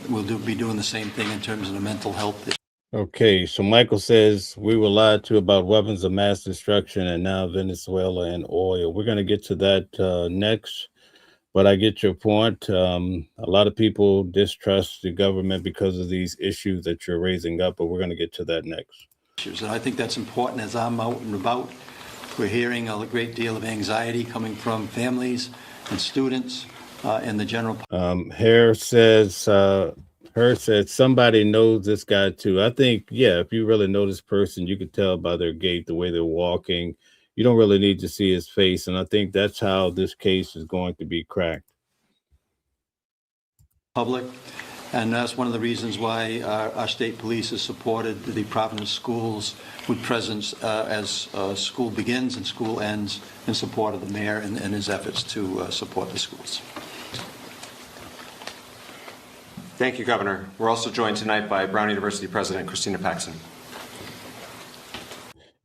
we'll be doing the same thing in terms of the mental health issue. Okay, so Michael says we were lied to about weapons of mass destruction and now Venezuela and oil. We're going to get to that next, but I get your point. A lot of people distrust the government because of these issues that you're raising up, but we're going to get to that next. And I think that's important as I'm out and about. We're hearing a great deal of anxiety coming from families and students and the general. Her said somebody knows this guy too. I think, yeah, if you really know this person, you could tell by their gait, the way they're walking. You don't really need to see his face. And I think that's how this case is going to be cracked. Public. And that's one of the reasons why our state police has supported the Providence schools with presence as school begins and school ends, in support of the mayor and his efforts to support the schools. Thank you, Governor. We're also joined tonight by Brown University President Christina Paxson.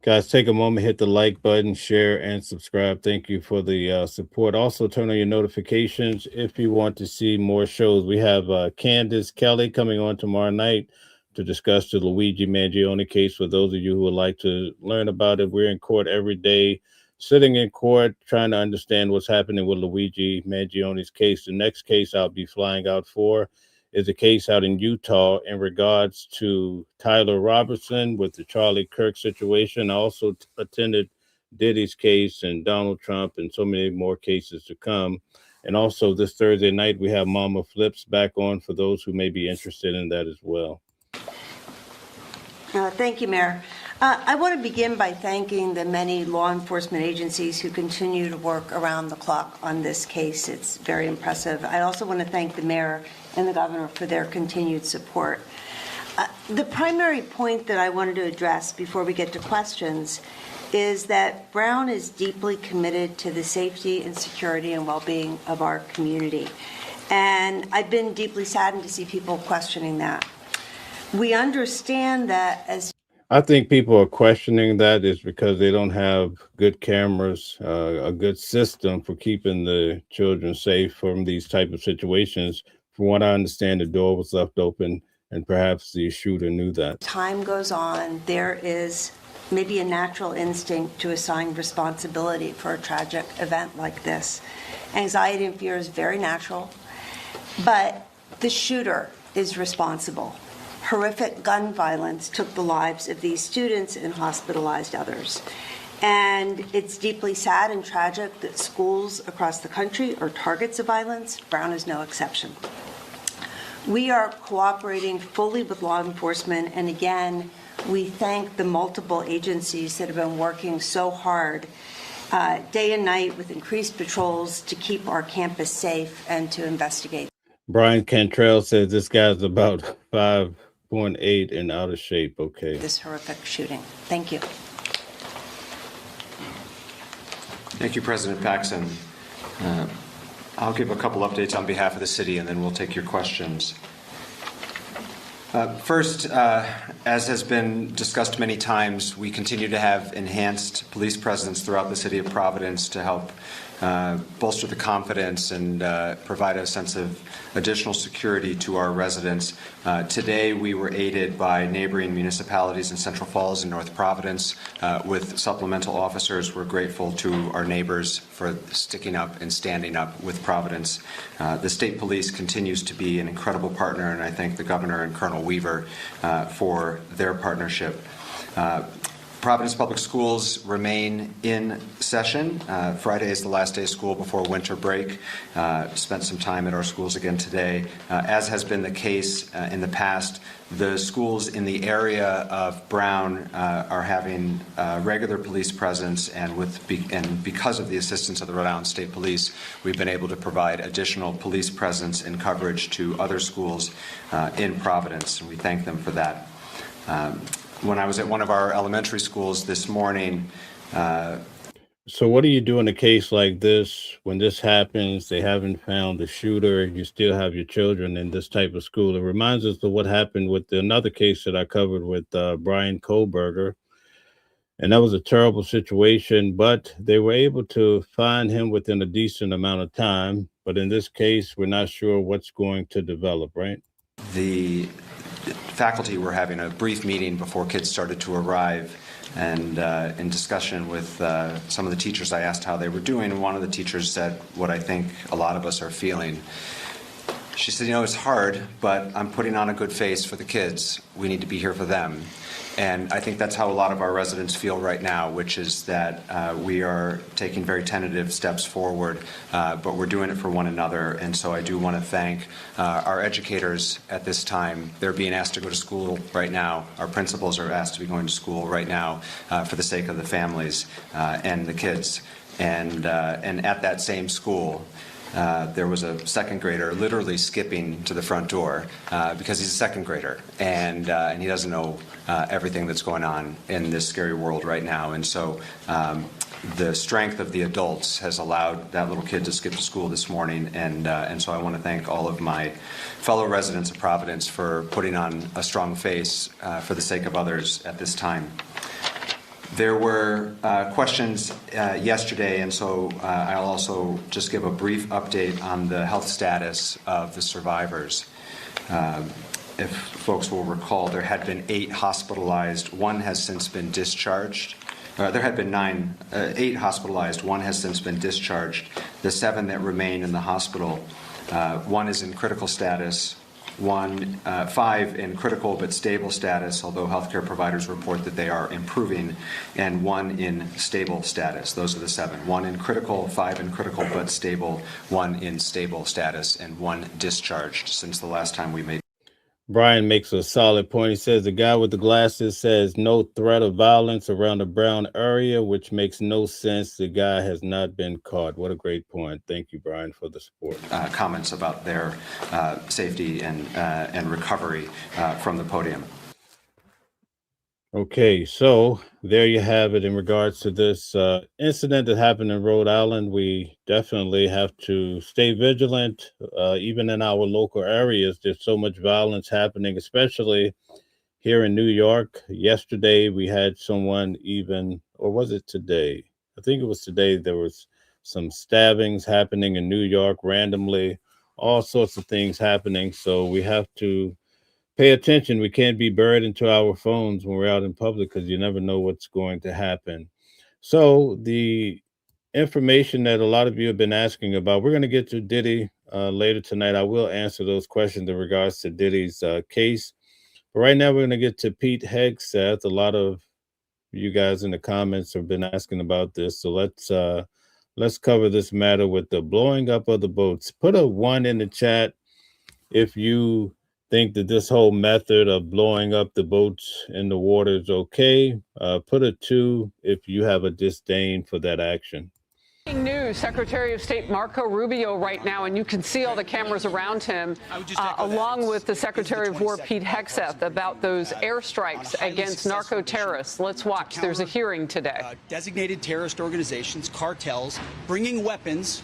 Guys, take a moment, hit the like button, share, and subscribe. Thank you for the support. Also, turn on your notifications if you want to see more shows. We have Candace Kelly coming on tomorrow night to discuss the Luigi Mangione case. For those of you who would like to learn about it, we're in court every day, sitting in court, trying to understand what's happening with Luigi Mangione's case. The next case I'll be flying out for is a case out in Utah in regards to Tyler Robertson with the Charlie Kirk situation. I also attended Diddy's case and Donald Trump and so many more cases to come. And also this Thursday night, we have Mama Flips back on for those who may be interested in that as well. Thank you, Mayor. I want to begin by thanking the many law enforcement agencies who continue to work around the clock on this case. It's very impressive. I also want to thank the mayor and the governor for their continued support. The primary point that I wanted to address before we get to questions is that Brown is deeply committed to the safety and security and well-being of our community. And I've been deeply saddened to see people questioning that. We understand that as I think people are questioning that is because they don't have good cameras, a good system for keeping the children safe from these type of situations. From what I understand, the door was left open and perhaps the shooter knew that. time goes on, there is maybe a natural instinct to assign responsibility for a tragic event like this. Anxiety and fear is very natural, but the shooter is responsible. Horrific gun violence took the lives of these students and hospitalized others. And it's deeply sad and tragic that schools across the country are targets of violence. Brown is no exception. We are cooperating fully with law enforcement, and again, we thank the multiple agencies that have been working so hard day and night with increased patrols to keep our campus safe and to investigate. Brian Cantrell says this guy's about 5'8" and out of shape. Okay. This horrific shooting. Thank you. Thank you, President Paxson. I'll give a couple updates on behalf of the city, and then we'll take your questions. First, as has been discussed many times, we continue to have enhanced police presence throughout the city of Providence to help bolster the confidence and provide a sense of additional security to our residents. Today, we were aided by neighboring municipalities in Central Falls and North Providence with supplemental officers. We're grateful to our neighbors for sticking up and standing up with Providence. The state police continues to be an incredible partner, and I thank the governor and Colonel Weaver for their partnership. Providence Public Schools remain in session. Friday is the last day of school before winter break. Spent some time at our schools again today. As has been the case in the past, the schools in the area of Brown are having regular police presence, and because of the assistance of the Rhode Island State Police, we've been able to provide additional police presence and coverage to other schools in Providence, and we thank them for that. When I was at one of our elementary schools this morning. So what do you do in a case like this? When this happens, they haven't found the shooter, you still have your children in this type of school. It reminds us of what happened with another case that I covered with Brian Kohlberger. And that was a terrible situation, but they were able to find him within a decent amount of time. But in this case, we're not sure what's going to develop, right? The faculty were having a brief meeting before kids started to arrive, and in discussion with some of the teachers, I asked how they were doing, and one of the teachers said what I think a lot of us are feeling. She said, you know, it's hard, but I'm putting on a good face for the kids. We need to be here for them. And I think that's how a lot of our residents feel right now, which is that we are taking very tentative steps forward, but we're doing it for one another. And so I do want to thank our educators at this time. They're being asked to go to school right now. Our principals are asked to be going to school right now for the sake of the families and the kids. And at that same school, there was a second grader literally skipping to the front door because he's a second grader, and he doesn't know everything that's going on in this scary world right now. And so the strength of the adults has allowed that little kid to skip to school this morning. And so I want to thank all of my fellow residents of Providence for putting on a strong face for the sake of others at this time. There were questions yesterday, and so I'll also just give a brief update on the health status of the survivors. If folks will recall, there had been 8 hospitalized. One has since been discharged. There had been 8 hospitalized. One has since been discharged. The 7 that remain in the hospital, one is in critical status. 5 in critical but stable status, although healthcare providers report that they are improving, and 1 in stable status. Those are the 7. 1 in critical, 5 in critical but stable, 1 in stable status, and 1 discharged since the last time we made. Brian makes a solid point. He says the guy with the glasses says no threat of violence around the Brown area, which makes no sense. The guy has not been caught. What a great point. Thank you, Brian, for the support. Comments about their safety and recovery from the podium. Okay, so there you have it in regards to this incident that happened in Rhode Island. We definitely have to stay vigilant. Even in our local areas, there's so much violence happening, especially here in New York. Yesterday, we had someone or was it today? I think it was today. There was some stabbings happening in New York randomly, all sorts of things happening. So we have to pay attention. We can't be buried into our phones when we're out in public because you never know what's going to happen. So the information that a lot of you have been asking about, we're going to get to Diddy later tonight. I will answer those questions in regards to Diddy's case. But right now, we're going to get to Pete Hegseth. A lot of you guys in the comments have been asking about this, so let's cover this matter with the blowing up of the boats. Put a 1 in the chat if you think that this whole method of blowing up the boats in the water is okay. Put a 2 if you have a disdain for that action. News, Secretary of State Marco Rubio right now, and you can see all the cameras around him, along with the Secretary of War, Pete Hegseth, about those airstrikes against narco-terrorists. Let's watch. There's a hearing today. Designated terrorist organizations, cartels, bringing weapons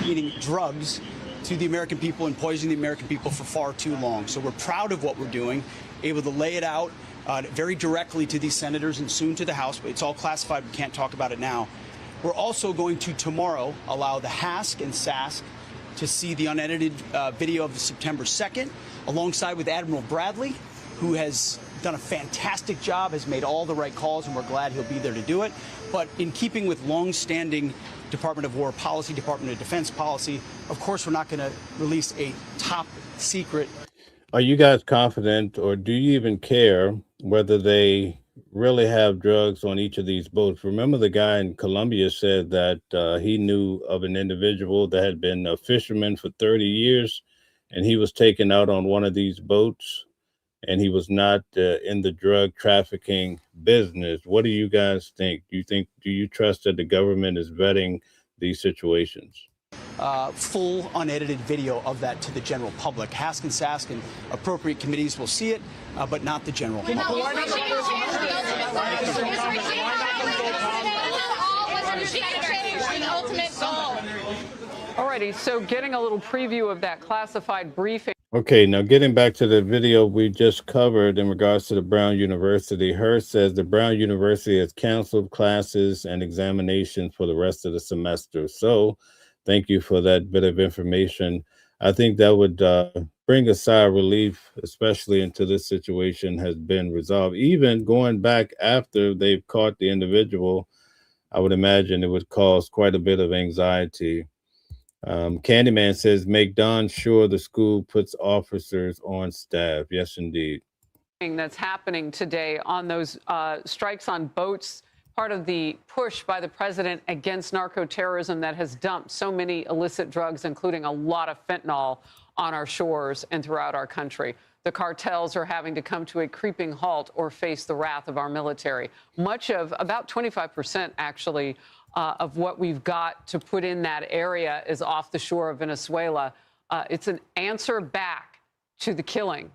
meaning drugs, to the American people and poisoning the American people for far too long. So we're proud of what we're doing, able to lay it out very directly to these senators and soon to the House, but it's all classified. We can't talk about it now. We're also going to tomorrow allow the HASC and SASC to see the unedited video of the September 2nd, alongside with Admiral Bradley, who has done a fantastic job, has made all the right calls, and we're glad he'll be there to do it. But in keeping with long-standing Department of War policy, Department of Defense policy, of course, we're not going to release a top secret. Are you guys confident, or do you even care whether they really have drugs on each of these boats? Remember, the guy in Colombia said that he knew of an individual that had been a fisherman for 30 years, and he was taken out on one of these boats, and he was not in the drug trafficking business. What do you guys think? Do you trust that the government is vetting these situations? Full unedited video of that to the general public. HASC and SASC and appropriate committees will see it, but not the general public. All righty, so getting a little preview of that classified briefing. Okay, now getting back to the video we just covered in regards to the Brown University, Hearst says the Brown University has canceled classes and examinations for the rest of the semester. So thank you for that bit of information. I think that would bring a sigh of relief, especially until this situation has been resolved. Even going back after they've caught the individual, I would imagine it would cause quite a bit of anxiety. Candyman says, make darn sure the school puts officers on staff. Yes, indeed. That's happening today on those strikes on boats, part of the push by the president against narco-terrorism that has dumped so many illicit drugs, including a lot of fentanyl, on our shores and throughout our country. The cartels are having to come to a creeping halt or face the wrath of our military. Much of, about 25% actually, of what we've got to put in that area is off the shore of Venezuela. It's an answer back to the killing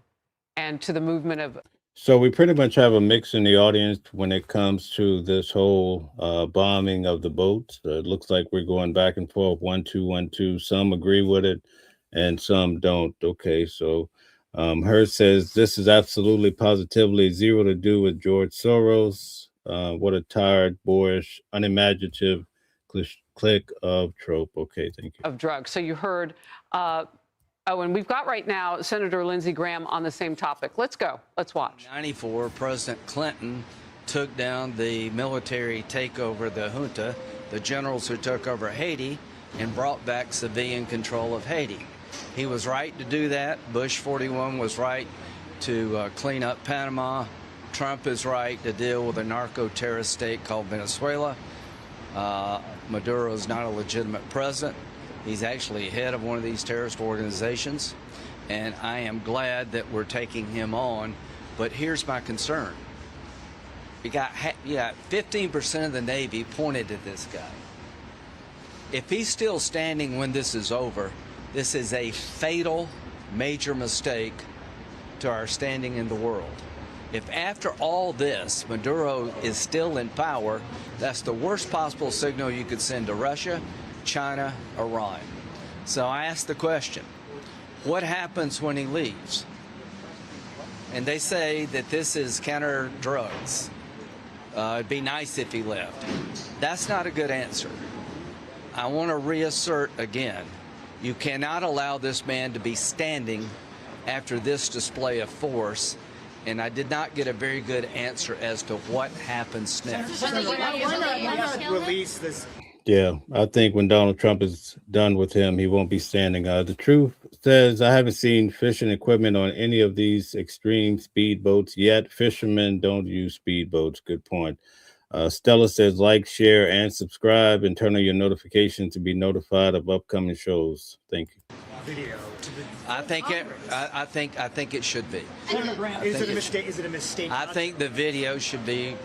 and to the movement of. So we pretty much have a mix in the audience when it comes to this whole bombing of the boats. It looks like we're going back and forth, 1-2, 1-2. Some agree with it and some don't. Okay, so Hearst says this is absolutely positively zero to do with George Soros. What a tired, boorish, unimaginative clique of trope. Okay, thank you. Of drugs. So you heard, and we've got right now Senator Lindsey Graham on the same topic. Let's go. Let's watch. In 1994, President Clinton took down the military takeover, the junta, the generals who took over Haiti, and brought back civilian control of Haiti. He was right to do that. Bush 41 was right to clean up Panama. Trump is right to deal with a narco-terrorist state called Venezuela. Maduro is not a legitimate president. He's actually head of one of these terrorist organizations, and I am glad that we're taking him on. But here's my concern. You got 15% of the Navy pointed at this guy. If he's still standing when this is over, this is a fatal, major mistake to our standing in the world. If after all this, Maduro is still in power, that's the worst possible signal you could send to Russia, China, Iran. So I ask the question, what happens when he leaves? And they say that this is counter drugs. It'd be nice if he left. That's not a good answer. I want to reassert again, you cannot allow this man to be standing after this display of force. And I did not get a very good answer as to what happens next. Yeah, Yeah, I think when Donald Trump is done with him, he won't be standing. The truth says I haven't seen fishing equipment on any of these extreme speed boats yet. Fishermen don't use speedboats. Good point. Stella says like, share, and subscribe, and turn on your notifications to be notified of upcoming shows. Thank you. Video. I think it should be. Senator Graham, is it a mistake? Is it a mistake? I think the video should be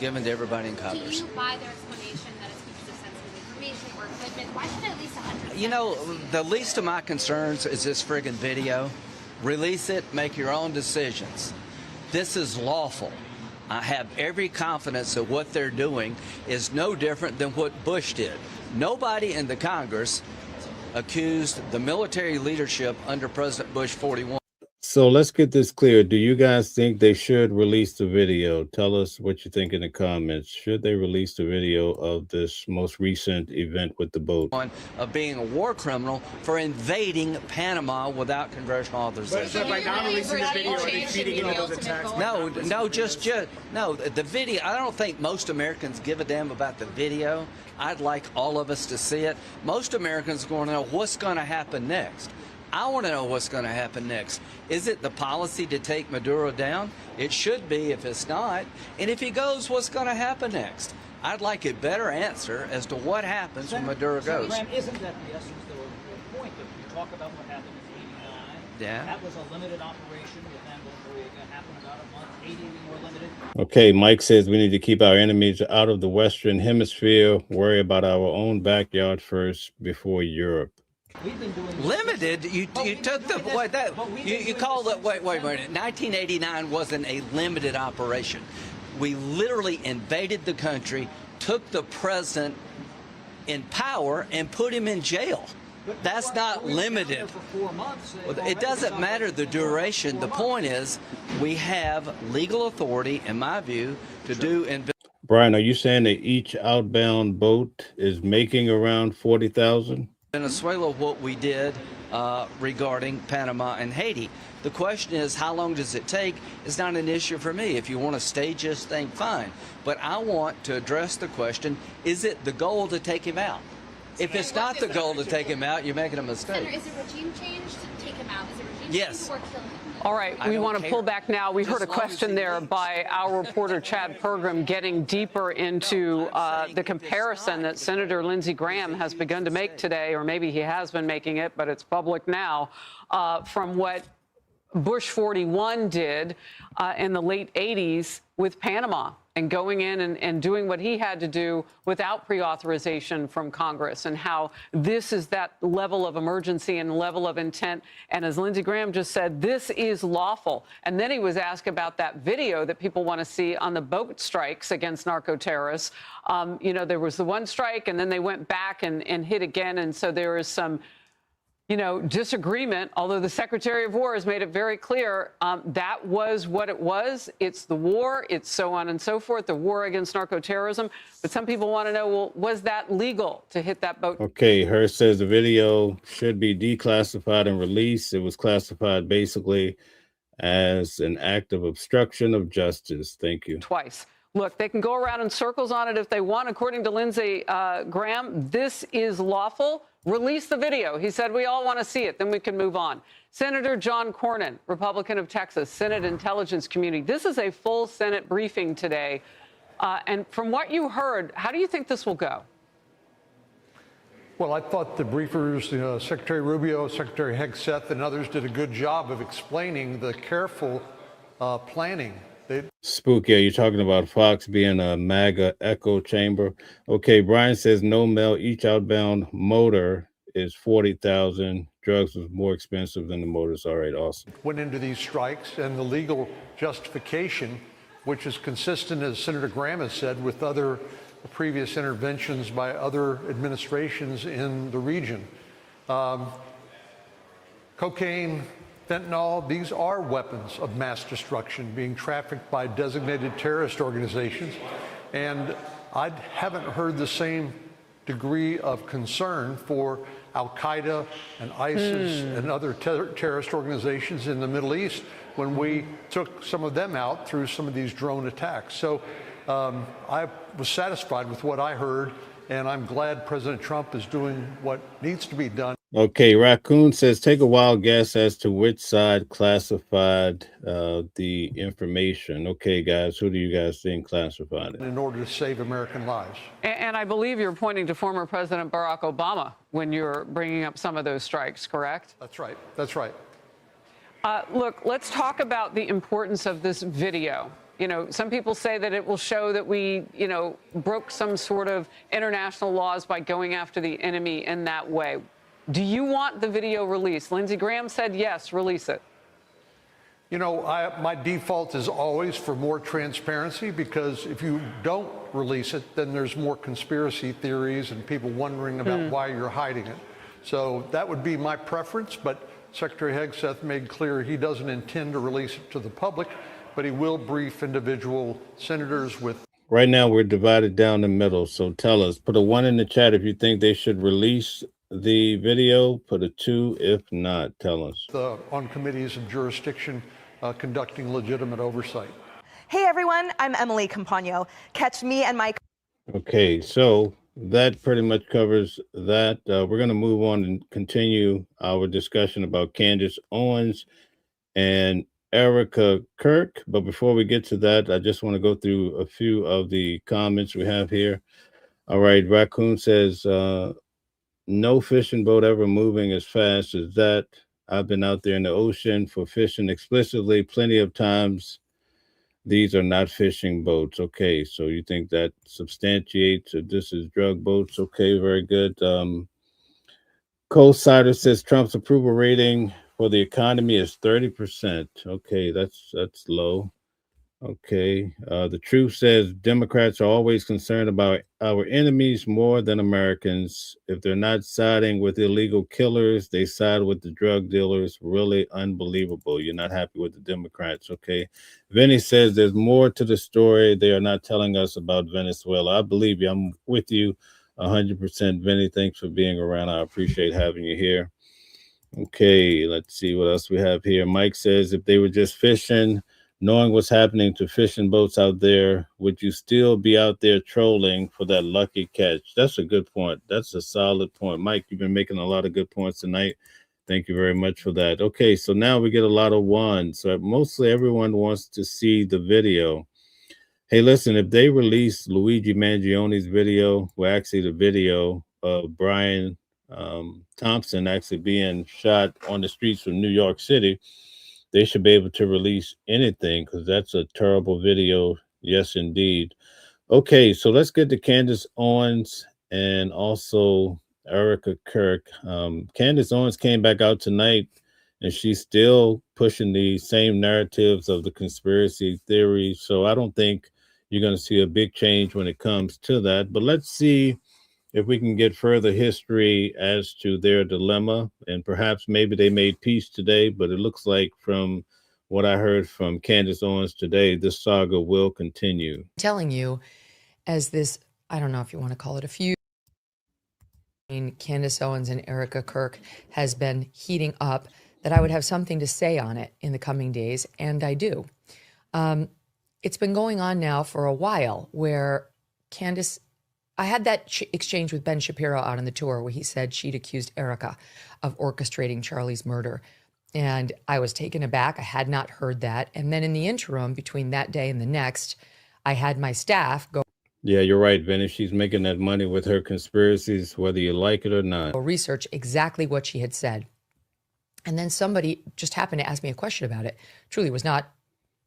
given to everybody in Congress. Do you buy their explanation that it's because of sensitive information or equipment? Why should at least 100? You know, the least of my concerns is this friggin' video. Release it, make your own decisions. This is lawful. I have every confidence that what they're doing is no different than what Bush did. Nobody in the Congress accused the military leadership under President Bush 41. So let's get this clear. Do you guys think they should release the video? Tell us what you think in the comments. Should they release the video of this most recent event with the boat? Of being a war criminal for invading Panama without congressional authorization. But by not releasing the video, are they feeding into those attacks? No, the video, I don't think most Americans give a damn about the video. I'd like all of us to see it. Most Americans are going to know what's going to happen next. I want to know what's going to happen next. Is it the policy to take Maduro down? It should be if it's not. And if he goes, what's going to happen next? I'd like a better answer as to what happens when Maduro goes. Graham, isn't that the essence of the point? If you talk about what happened in 89, that was a limited operation with Noriega, happened about a month, 80 more limited. Okay, Mike says we need to keep our enemies out of the Western Hemisphere, worry about our own backyard first before Europe. We've been doing limited. You took the you called it. Wait a minute. 1989 wasn't a limited operation. We literally invaded the country, took the president in power, and put him in jail. That's not limited. It doesn't matter the duration. The point is, we have legal authority, in my view, to do. Brian, are you saying that each outbound boat is making around 40,000? Venezuela, what we did regarding Panama and Haiti. The question is, how long does it take? It's not an issue for me. If you want to stage this thing, fine. But I want to address the question, is it the goal to take him out? If it's not the goal to take him out, you're making a mistake. Senator, is it regime change to take him out? Is it regime Yes. change or kill him? All right, we want to pull back now. We heard a question there by our reporter Chad Pergram getting deeper into the comparison that Senator Lindsey Graham has begun to make today, or maybe he has been making it, but it's public now, from what Bush 41 did in the late 80s with Panama and going in and doing what he had to do without pre-authorization from Congress, and how this is that level of emergency and level of intent. And as Lindsey Graham just said, this is lawful. And then he was asked about that video that people want to see on the boat strikes against narco-terrorists. You know, there was the one strike, and then they went back and hit again. And so there is some, you know, disagreement, although the Secretary of War has made it very clear that was what it was. It's the war. It's so on and so forth, the war against narco-terrorism. But some people want to know, well, was that legal to hit that boat? Okay, Hurst says the video should be declassified and released. It was classified basically as an act of obstruction of justice. Thank you. Twice. Look, they can go around in circles on it if they want. According to Lindsey Graham, this is lawful. Release the video. He said we all want to see it. Then we can move on. Senator John Cornyn, Republican of Texas, Senate Intelligence Community. This is a full Senate briefing today. And from what you heard, how do you think this will go? Well, I thought the briefers, Secretary Rubio, Secretary Hegseth, and others did a good job of explaining the careful planning. Spooky, are you talking about Fox being a MAGA echo chamber? Okay, Brian says no mail, each outbound motor is 40,000. Drugs was more expensive than the motors. All right, awesome. Went into these strikes, and the legal justification, which is consistent, as Senator Graham has said, with other previous interventions by other administrations in the region. Cocaine, fentanyl, these are weapons of mass destruction being trafficked by designated terrorist organizations. And I haven't heard the same degree of concern for Al-Qaeda and ISIS and other terrorist organizations in the Middle East when we took some of them out through some of these drone attacks. So I was satisfied with what I heard, and I'm glad President Trump is doing what needs to be done. Okay, Raccoon says, take a wild guess as to which side classified the information. Okay, guys, who do you guys think classified it? In order to save American lives. And I believe you're pointing to former President Barack Obama when you're bringing up some of those strikes, correct? That's right. That's right. Look, let's talk about the importance of this video. You know, some people say that it will show that we, you know, broke some sort of international laws by going after the enemy in that way. Do you want the video released? Lindsey Graham said yes, release it. You know, my default is always for more transparency, because if you don't release it, then there's more conspiracy theories and people wondering about why you're hiding it. So that would be my preference, but Secretary Hegseth made clear he doesn't intend to release it to the public, but he will brief individual senators with. Right now, we're divided down the middle, so tell us. Put a 1 in the chat if you think they should release the video. Put a 2 if not. Tell us. On committees of jurisdiction conducting legitimate oversight. Hey everyone, I'm Emily Campagno. Catch me and my. Okay, so that pretty much covers that. We're going to move on and continue our discussion about Candace Owens and Erica Kirk. But before we get to that, I just want to go through a few of the comments we have here. All right, Raccoon says, no fishing boat ever moving as fast as that. I've been out there in the ocean for fishing explicitly plenty of times. These are not fishing boats. Okay, so you think that substantiates that this is drug boats. Okay, very good. Co-Sider says Trump's approval rating for the economy is 30%. Okay, that's low. Okay, the truth says Democrats are always concerned about our enemies more than Americans. If they're not siding with illegal killers, they side with the drug dealers. Really unbelievable. You're not happy with the Democrats. Okay, Vinny says there's more to the story they are not telling us about Venezuela. I believe you. I'm with you 100%. Vinny, thanks for being around. I appreciate having you here. Okay, let's see what else we have here. Mike says if they were just fishing, knowing what's happening to fishing boats out there, would you still be out there trolling for that lucky catch? That's a good point. That's a solid point. Mike, you've been making a lot of good points tonight. Thank you very much for that. Okay, so now we get a lot of ones. So mostly everyone wants to see the video. Hey, listen, if they release Luigi Mangione's video, well, actually the video of Brian Thompson actually being shot on the streets of New York City, they should be able to release anything, because that's a terrible video. Yes, indeed. Okay, so let's get to Candace Owens and also Erica Kirk. Candace Owens came back out tonight, and she's still pushing the same narratives of the conspiracy theories. So I don't think you're going to see a big change when it comes to that. But let's see if we can get further history as to their dilemma, and perhaps maybe they made peace today, but it looks like from what I heard from Candace Owens today, this saga will continue. Telling you, as this, I don't know if you want to call it a feud, Candace Owens and Erica Kirk has been heating up, that I would have something to say on it in the coming days, and I do. It's been going on now for a while, where Candace, I had that exchange with Ben Shapiro out on the tour where he said she'd accused Erica of orchestrating Charlie's murder. And I was taken aback. I had not heard that. And then in the interim, between that day and the next, I had my staff go. Yeah, you're right, Vinny. She's making that money with her conspiracies, whether you like it or not. Research exactly what she had said. And then somebody just happened to ask me a question about it. Truly was not,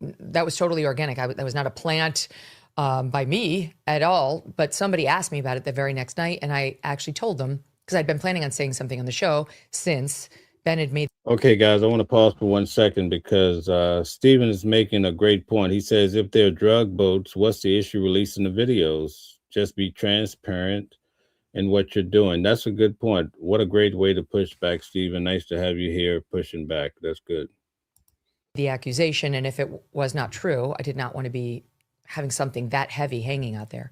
that was totally organic. That was not a plant by me at all, but somebody asked me about it the very next night, and I actually told them, because I'd been planning on saying something on the show since Ben had made. Okay, guys, I want to pause for 1 second, because Stephen is making a great point. He says, if they're drug boats, what's the issue releasing the videos? Just be transparent in what you're doing. That's a good point. What a great way to push back, Stephen. Nice to have you here pushing back. That's good. The accusation, and if it was not true, I did not want to be having something that heavy hanging out there.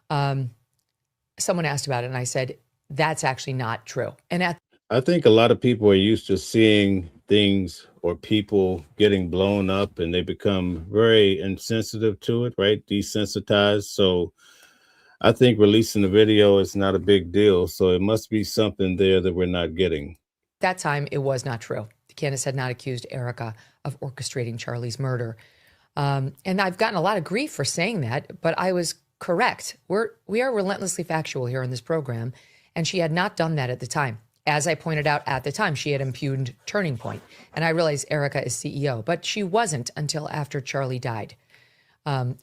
Someone asked about it, and I said, that's actually not true. And I think a lot of people are used to seeing things or people getting blown up, and they become very insensitive to it, right? Desensitized. So I think releasing the video is not a big deal, so it must be something there that we're not getting. That time, it was not true. Candace had not accused Erica of orchestrating Charlie's murder. And I've gotten a lot of grief for saying that, but I was correct. We are relentlessly factual here in this program, and she had not done that at the time. As I pointed out at the time, she had impugned Turning Point, and I realize Erica is CEO, but she wasn't until after Charlie died.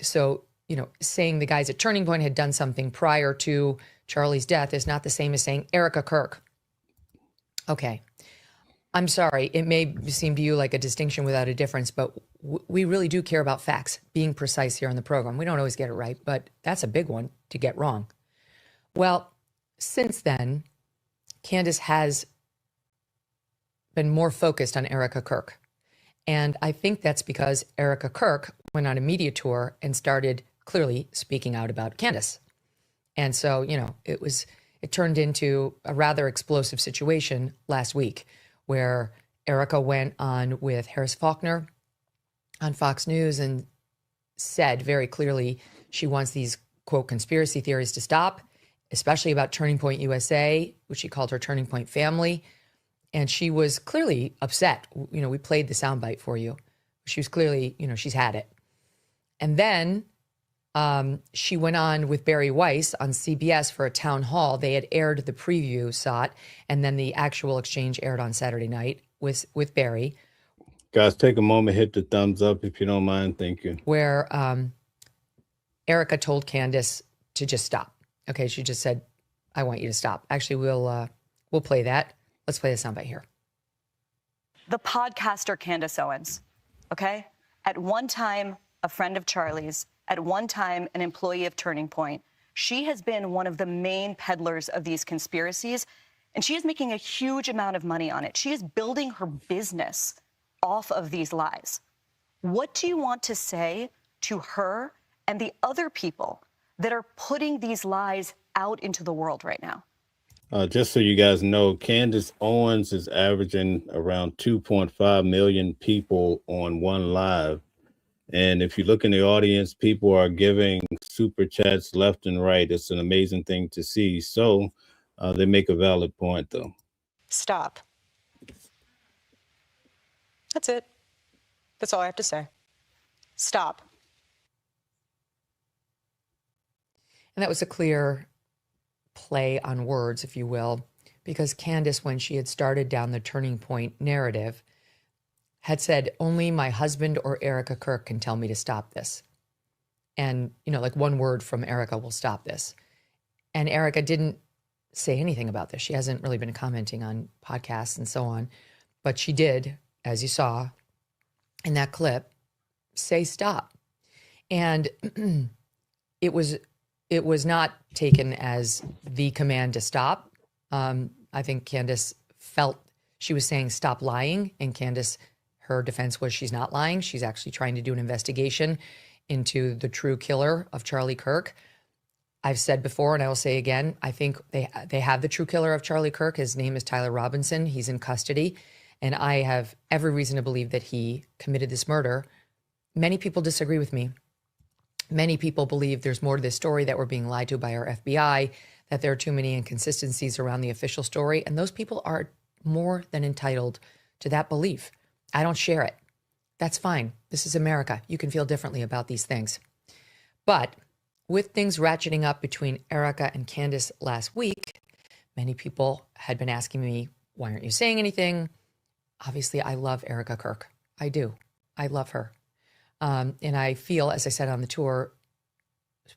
So, you know, saying the guys at Turning Point had done something prior to Charlie's death is not the same as saying Erica Kirk. Okay. I'm sorry, it may seem to you like a distinction without a difference, but we really do care about facts, being precise here on the program. We don't always get it right, but that's a big one to get wrong. Well, since then, Candace has been more focused on Erica Kirk. And I think that's because Erica Kirk went on a media tour and started clearly speaking out about Candace. And so, you know, it turned into a rather explosive situation last week, where Erica went on with Harris Faulkner on Fox News and said very clearly she wants these, quote, conspiracy theories to stop, especially about Turning Point USA, which she called her Turning Point family. And she was clearly upset. You know, we played the soundbite for you. She was clearly, you know, she's had it. And then she went on with Barry Weiss on CBS for a town hall. They had aired the preview, saw it, and then the actual exchange aired on Saturday night with Barry. Guys, take a moment, hit the thumbs up if you don't mind. Thank you. Where Erica told Candace to just stop. Okay, she just said, I want you to stop. Actually, we'll play that. Let's play the soundbite here. The podcaster Candace Owens, okay? At one time, a friend of Charlie's, at one time, an employee of Turning Point. She has been one of the main peddlers of these conspiracies, and she is making a huge amount of money on it. She is building her business off of these lies. What do you want to say to her and the other people that are putting these lies out into the world right now? Just so you guys know, Candace Owens is averaging around 2.5 million people on one live. And if you look in the audience, people are giving super chats left and right. It's an amazing thing to see. So they make a valid point, though. Stop. That's it. That's all I have to say. Stop. And that was a clear play on words, if you will, because Candace, when she had started down the Turning Point narrative, had said, only my husband or Erica Kirk can tell me to stop this. And, you know, like one word from Erica will stop this. And Erica didn't say anything about this. She hasn't really been commenting on podcasts and so on. But she did, as you saw in that clip, say stop. And it was not taken as the command to stop. I think Candace felt she was saying stop lying, and Candace, her defense was she's not lying. She's actually trying to do an investigation into the true killer of Charlie Kirk. I've said before, and I will say again, I think they have the true killer of Charlie Kirk. His name is Tyler Robinson. He's in custody, and I have every reason to believe that he committed this murder. Many people disagree with me. Many people believe there's more to this story, that we're being lied to by our FBI, that there are too many inconsistencies around the official story, and those people are more than entitled to that belief. I don't share it. That's fine. This is America. You can feel differently about these things. But with things ratcheting up between Erica and Candace last week, many people had been asking me, why aren't you saying anything? Obviously, I love Erica Kirk. I do. I love her. And I feel, as I said on the tour,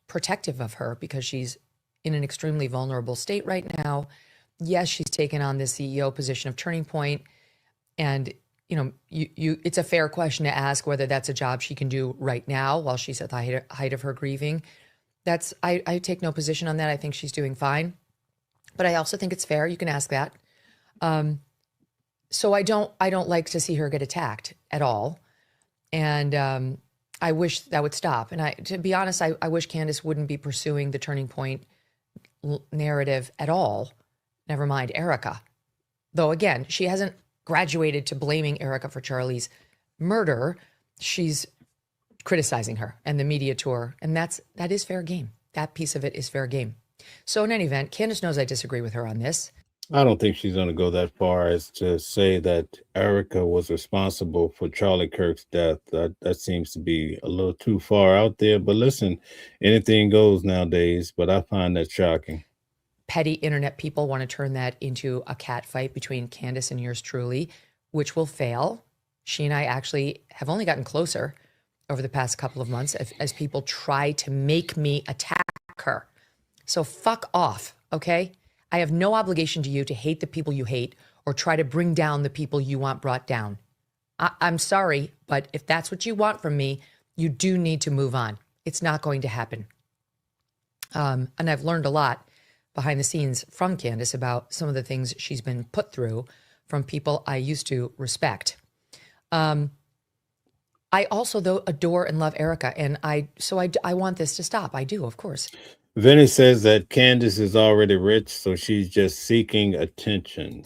protective of her because she's in an extremely vulnerable state right now. Yes, she's taken on the CEO position of Turning Point. And, you know, it's a fair question to ask whether that's a job she can do right now while she's at the height of her grieving. I take no position on that. I think she's doing fine. But I also think it's fair. You can ask that. So I don't like to see her get attacked at all. And I wish that would stop. And to be honest, I wish Candace wouldn't be pursuing the Turning Point narrative at all. Never mind Erica. Though, again, she hasn't graduated to blaming Erica for Charlie's murder. She's criticizing her and the media tour. And that is fair game. That piece of it is fair game. So in any event, Candace knows I disagree with her on this. I don't think she's going to go that far as to say that Erica was responsible for Charlie Kirk's death. That seems to be a little too far out there. But listen, anything goes nowadays, but I find that shocking. Petty internet people want to turn that into a cat fight between Candace and yours truly, which will fail. She and I actually have only gotten closer over the past couple of months as people try to make me attack her. So fuck off, okay? I have no obligation to you to hate the people you hate or try to bring down the people you want brought down. I'm sorry, but if that's what you want from me, you do need to move on. It's not going to happen. And I've learned a lot behind the scenes from Candace about some of the things she's been put through from people I used to respect. I also, though, adore and love Erica, and I want this to stop. I do, of course. Vinny says that Candace is already rich, so she's just seeking attention.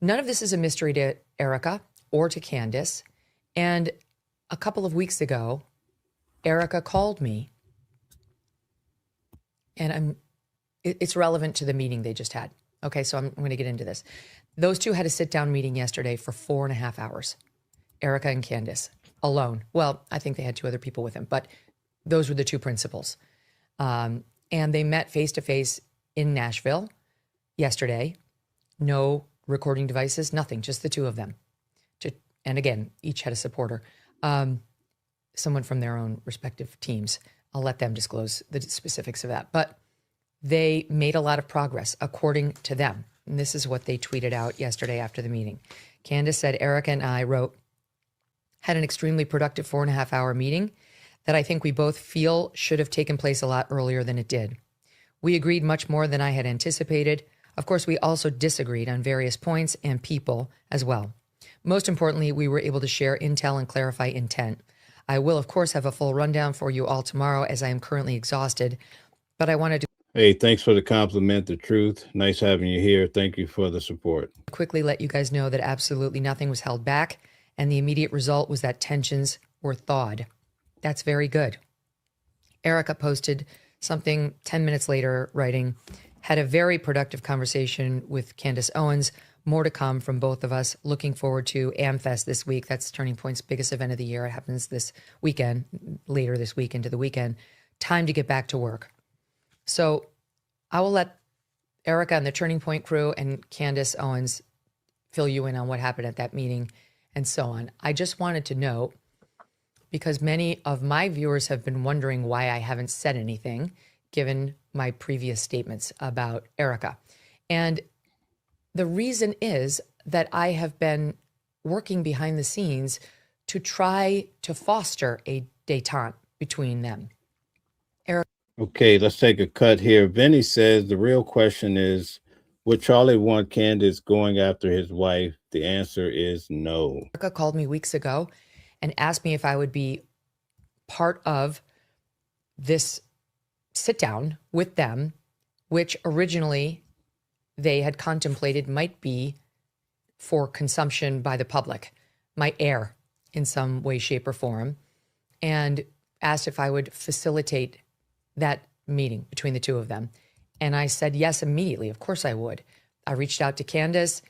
None of this is a mystery to Erica or to Candace. And a couple of weeks ago, Erica called me, and it's relevant to the meeting they just had. Okay, so I'm going to get into this. Those two had a sit-down meeting yesterday for 4.5 hours, Erica and Candace, alone. Well, I think they had 2 other people with them, but those were the 2 principals. And they met face-to-face in Nashville yesterday. No recording devices, nothing, just the 2 of them. And again, each had a supporter, someone from their own respective teams. I'll let them disclose the specifics of that. But they made a lot of progress, according to them. And this is what they tweeted out yesterday after the meeting. Candace said, Erica and I had an extremely productive 4.5-hour meeting that I think we both feel should have taken place a lot earlier than it did. We agreed much more than I had anticipated. Of course, we also disagreed on various points and people as well. Most importantly, we were able to share intel and clarify intent. I will, of course, have a full rundown for you all tomorrow as I am currently exhausted, but I wanted to Hey, thanks for the compliment, the truth. Nice having you here. Thank you for the support. quickly let you guys know that absolutely nothing was held back, and the immediate result was that tensions were thawed. That's very good. Erica posted something 10 minutes later, writing, had a very productive conversation with Candace Owens. More to come from both of us. Looking forward to AmFest this week. That's Turning Point's biggest event of the year. It happens this weekend, later this week into the weekend. Time to get back to work. So I will let Erica and the Turning Point crew and Candace Owens fill you in on what happened at that meeting and so on. I just wanted to note, because many of my viewers have been wondering why I haven't said anything, given my previous statements about Erica. And the reason is that I have been working behind the scenes to try to foster a détente between them. Erica. Okay, let's take a cut here. Vinny says the real question is, would Charlie want Candace going after his wife? The answer is no. Erica called me weeks ago and asked me if I would be part of this sit down with them, which originally they had contemplated might be for consumption by the public, might air in some way, shape, or form, and asked if I would facilitate that meeting between the 2 of them. And I said yes immediately. Of course I would. I reached out to Candace.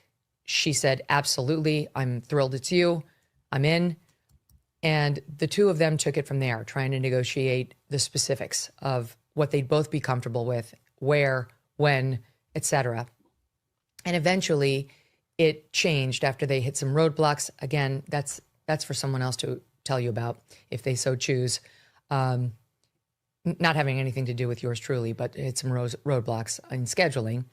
She said, absolutely. I'm thrilled it's you. I'm in. And the 2 of them took it from there, trying to negotiate the specifics of what they'd both be comfortable with, where, when, etc. And eventually it changed after they hit some roadblocks. Again, that's for someone else to tell you about if they so choose. Not having anything to do with yours truly, but hit some roadblocks in scheduling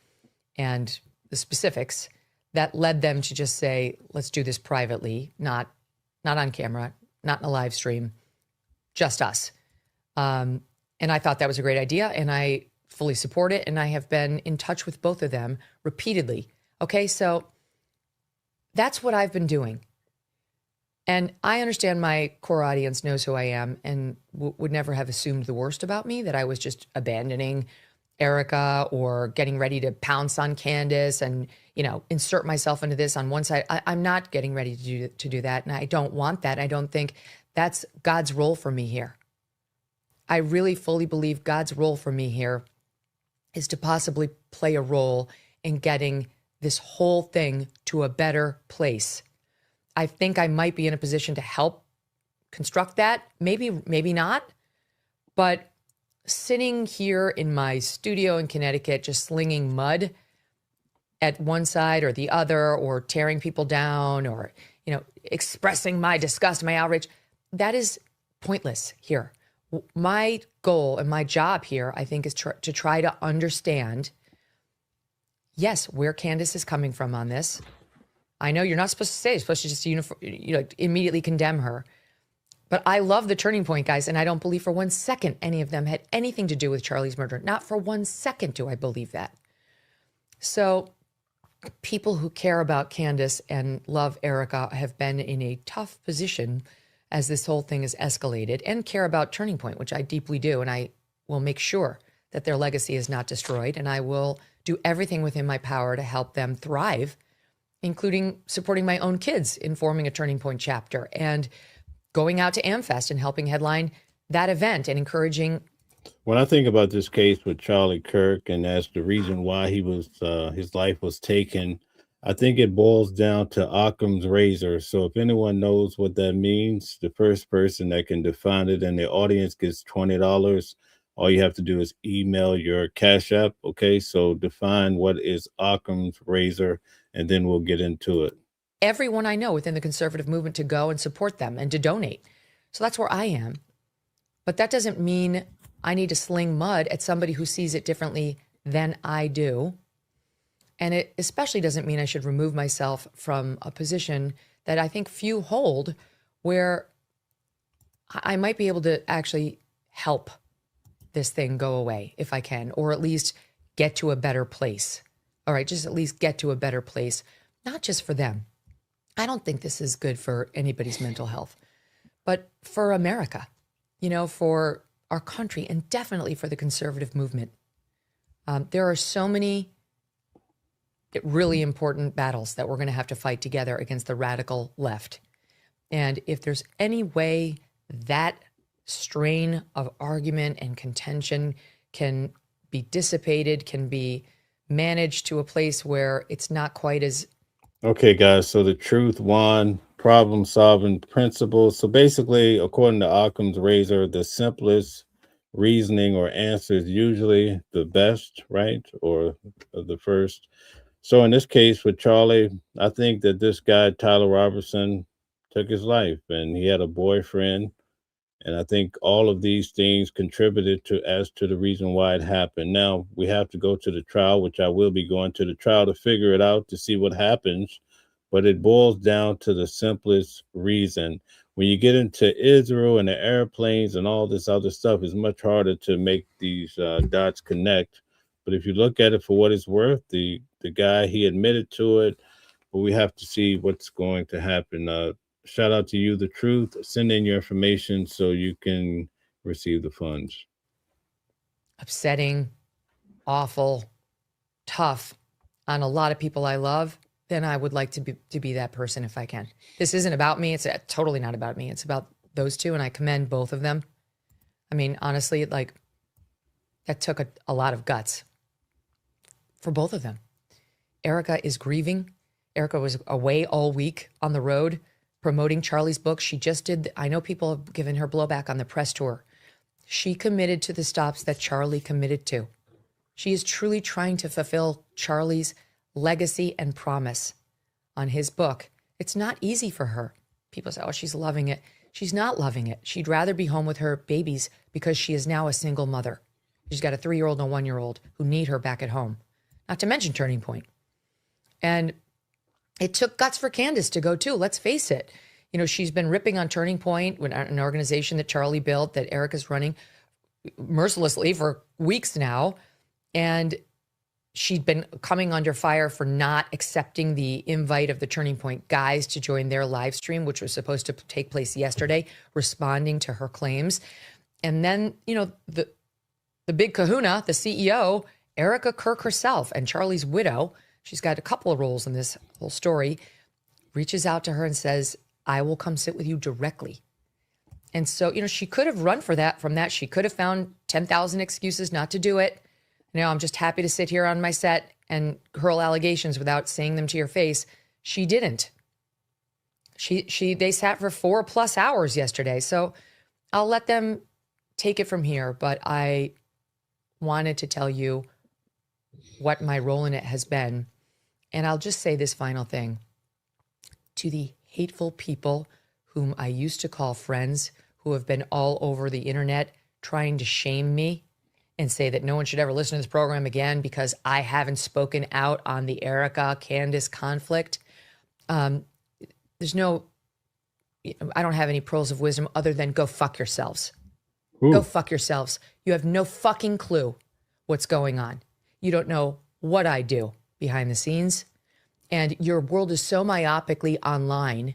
and the specifics that led them to just say, let's do this privately, not on camera, not in a live stream, just us. And I thought that was a great idea, and I fully support it, and I have been in touch with both of them repeatedly. Okay, so that's what I've been doing. And I understand my core audience knows who I am and would never have assumed the worst about me, that I was just abandoning Erica or getting ready to pounce on Candace and, insert myself into this on one side. I'm not getting ready to do that, and I don't want that. I don't think that's God's role for me here. I really fully believe God's role for me here is to possibly play a role in getting this whole thing to a better place. I think I might be in a position to help construct that. Maybe not. But sitting here in my studio in Connecticut, just slinging mud at one side or the other, or tearing people down, or, expressing my disgust, my outrage, that is pointless here. My goal and my job here, I think, is to try to understand, yes, where Candace is coming from on this. I know you're not supposed to say it. You're supposed to just immediately condemn her. But I love the Turning Point guys, and I don't believe for 1 second any of them had anything to do with Charlie's murder. Not for 1 second do I believe that. So people who care about Candace and love Erica have been in a tough position as this whole thing has escalated, and care about Turning Point, which I deeply do. And I will make sure that their legacy is not destroyed. And I will do everything within my power to help them thrive, including supporting my own kids in forming a Turning Point chapter, and going out to AmFest and helping headline that event, and encouraging. When I think about this case with Charlie Kirk, and as the reason why his life was taken, I think it boils down to Occam's razor. So if anyone knows what that means, the first person that can define it in the audience gets $20. All you have to do is email your Cash App. Okay, so define what is Occam's razor, and then we'll get into it. Everyone I know within the conservative movement to go and support them and to donate. So that's where I am. But that doesn't mean I need to sling mud at somebody who sees it differently than I do. And it especially doesn't mean I should remove myself from a position that I think few hold, where I might be able to actually help this thing go away if I can, or at least get to a better place. All right, just at least get to a better place, not just for them. I don't think this is good for anybody's mental health, but for America, for our country, and definitely for the conservative movement. There are so many really important battles that we're going to have to fight together against the radical left. And if there's any way that strain of argument and contention can be dissipated, can be managed to a place where it's not quite as. Okay, guys, so the truth won, problem-solving principles. So basically, according to Occam's razor, the simplest reasoning or answer is usually the best, right? Or the first. So in this case with Charlie, I think that this guy, Tyler Robertson, took his life, and he had a boyfriend. And I think all of these things contributed as to the reason why it happened. Now, we have to go to the trial, which I will be going to the trial to figure it out, to see what happens. But it boils down to the simplest reason. When you get into Israel and the airplanes and all this other stuff, it's much harder to make these dots connect. But if you look at it for what it's worth, the guy, he admitted to it, but we have to see what's going to happen. Shout out to you, The Truth. Send in your information so you can receive the funds. Upsetting, awful, tough on a lot of people I love, then I would like to be that person if I can. This isn't about me. It's totally not about me. It's about those two, and I commend both of them. I mean, honestly, that took a lot of guts for both of them. Erica is grieving. Erica was away all week on the road promoting Charlie's book. She just did. I know people have given her blowback on the press tour. She committed to the stops that Charlie committed to. She is truly trying to fulfill Charlie's legacy and promise on his book. It's not easy for her. People say, oh, she's loving it. She's not loving it. She'd rather be home with her babies because she is now a single mother. She's got a 3-year-old and a 1-year-old who need her back at home. Not to mention Turning Point. And it took guts for Candace to go too. Let's face it. She's been ripping on Turning Point, an organization that Charlie built, that Erica's running mercilessly for weeks now. And she'd been coming under fire for not accepting the invite of the Turning Point guys to join their live stream, which was supposed to take place yesterday, responding to her claims. And then, the big kahuna, the CEO, Erica Kirk herself, and Charlie's widow, she's got a couple of roles in this whole story, reaches out to her and says, I will come sit with you directly. And so, she could have run from that. She could have found 10,000 excuses not to do it. I'm just happy to sit here on my set and hurl allegations without saying them to your face. She didn't. They sat for 4+ hours yesterday. So I'll let them take it from here. But I wanted to tell you what my role in it has been. And I'll just say this final thing. To the hateful people whom I used to call friends, who have been all over the internet trying to shame me and say that no one should ever listen to this program again because I haven't spoken out on the Candace conflict. I don't have any pearls of wisdom other than go fuck yourselves. Ooh. Go fuck yourselves. You have no fucking clue what's going on. You don't know what I do behind the scenes. And your world is so myopically online.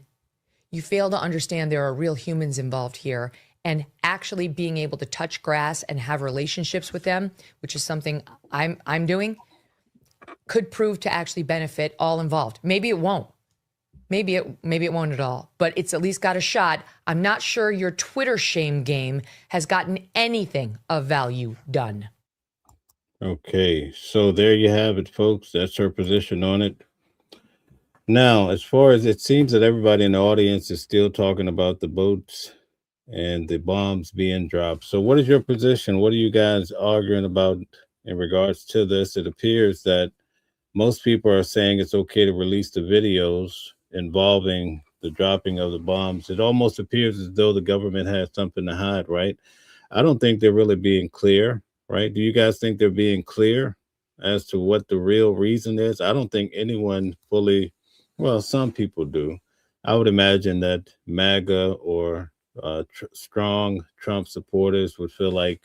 You fail to understand there are real humans involved here, and actually being able to touch grass and have relationships with them, which is something I'm doing, could prove to actually benefit all involved. Maybe it won't. Maybe it won't at all, but it's at least got a shot. I'm not sure your Twitter shame game has gotten anything of value done. Okay, so there you have it, folks. That's her position on it. Now, as far as it seems that everybody in the audience is still talking about the boats and the bombs being dropped. So what is your position? What are you guys arguing about in regards to this? It appears that most people are saying it's okay to release the videos involving the dropping of the bombs. It almost appears as though the government has something to hide, right? I don't think they're really being clear, right? Do you guys think they're being clear as to what the real reason is? I don't think anyone fully, well, some people do. I would imagine that MAGA or strong Trump supporters would feel like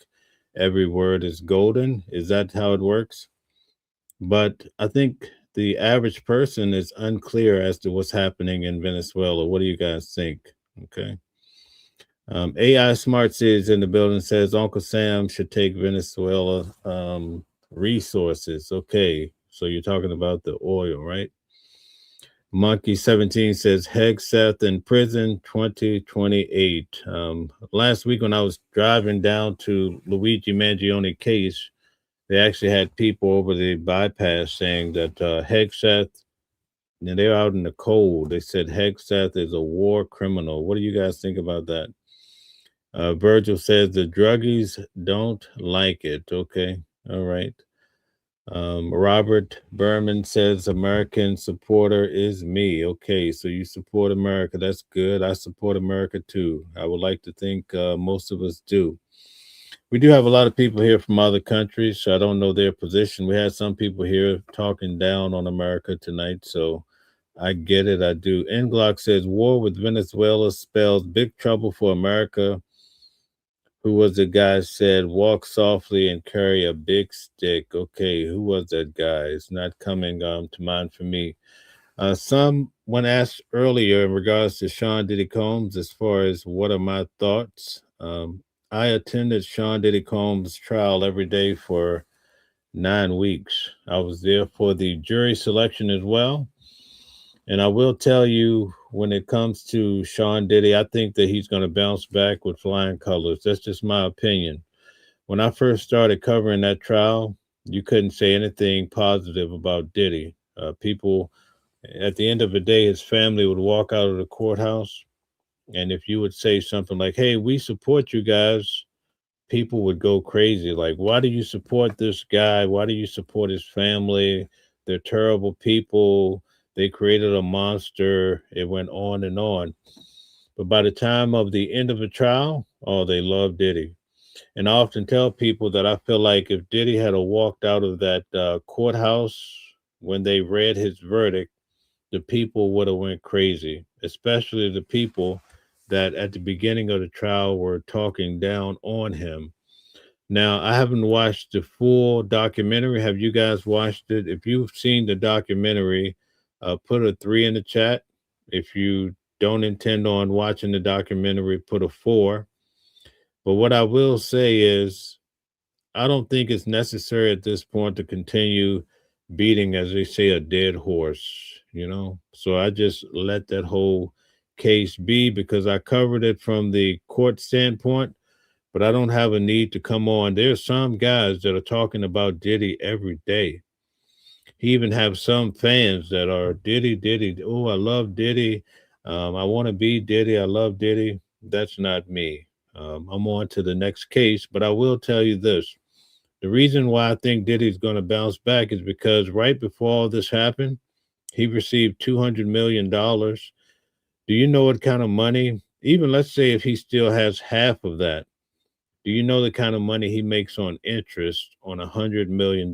every word is golden. Is that how it works? But I think the average person is unclear as to what's happening in Venezuela. What do you guys think? Okay. AI Smarts is in the building, says Uncle Sam should take Venezuela resources. Okay. So you're talking about the oil, right? Monkey 17 says Hegseth in prison 2028. Last week when I was driving down to Luigi Mangione case, they actually had people over the bypass saying that Hegseth, and they're out in the cold. They said Hegseth is a war criminal. What do you guys think about that? Virgil says the druggies don't like it. Okay. All right. Robert Berman says American supporter is me. Okay, so you support America. That's good. I support America too. I would like to think most of us do. We do have a lot of people here from other countries, so I don't know their position. We had some people here talking down on America tonight, so I get it. I do. Nglock says war with Venezuela spells big trouble for America. Who was the guy said, walk softly and carry a big stick? Okay, who was that guy? It's not coming to mind for me. Someone asked earlier in regards to Sean Diddy Combs, as far as what are my thoughts. I attended Sean Diddy Combs' trial every day for 9 weeks. I was there for the jury selection as well. And I will tell you, when it comes to Sean Diddy, I think that he's going to bounce back with flying colors. That's just my opinion. When I first started covering that trial, you couldn't say anything positive about Diddy. People, at the end of the day, his family would walk out of the courthouse. And if you would say something like, hey, we support you guys, people would go crazy. Like, why do you support this guy? Why do you support his family? They're terrible people. They created a monster. It went on and on. But by the time of the end of the trial, oh, they love Diddy. And I often tell people that I feel like if Diddy had walked out of that courthouse when they read his verdict, the people would have went crazy, especially the people that at the beginning of the trial were talking down on him. Now, I haven't watched the full documentary. Have you guys watched it? If you've seen the documentary, put a 3 in the chat. If you don't intend on watching the documentary, put a 4. But what I will say is, I don't think it's necessary at this point to continue beating, as they say, a dead horse, you know? So I just let that whole case be, because I covered it from the court standpoint, but I don't have a need to come on. There's some guys that are talking about Diddy every day. He even have some fans that are Diddy, Diddy. Oh, I love Diddy. I want to be Diddy. I love Diddy. That's not me. I'm on to the next case, but I will tell you this. The reason why I think Diddy's going to bounce back is because right before all this happened, he received $200 million. Do you know what kind of money, even let's say if he still has half of that, do you know the kind of money he makes on interest on $100 million?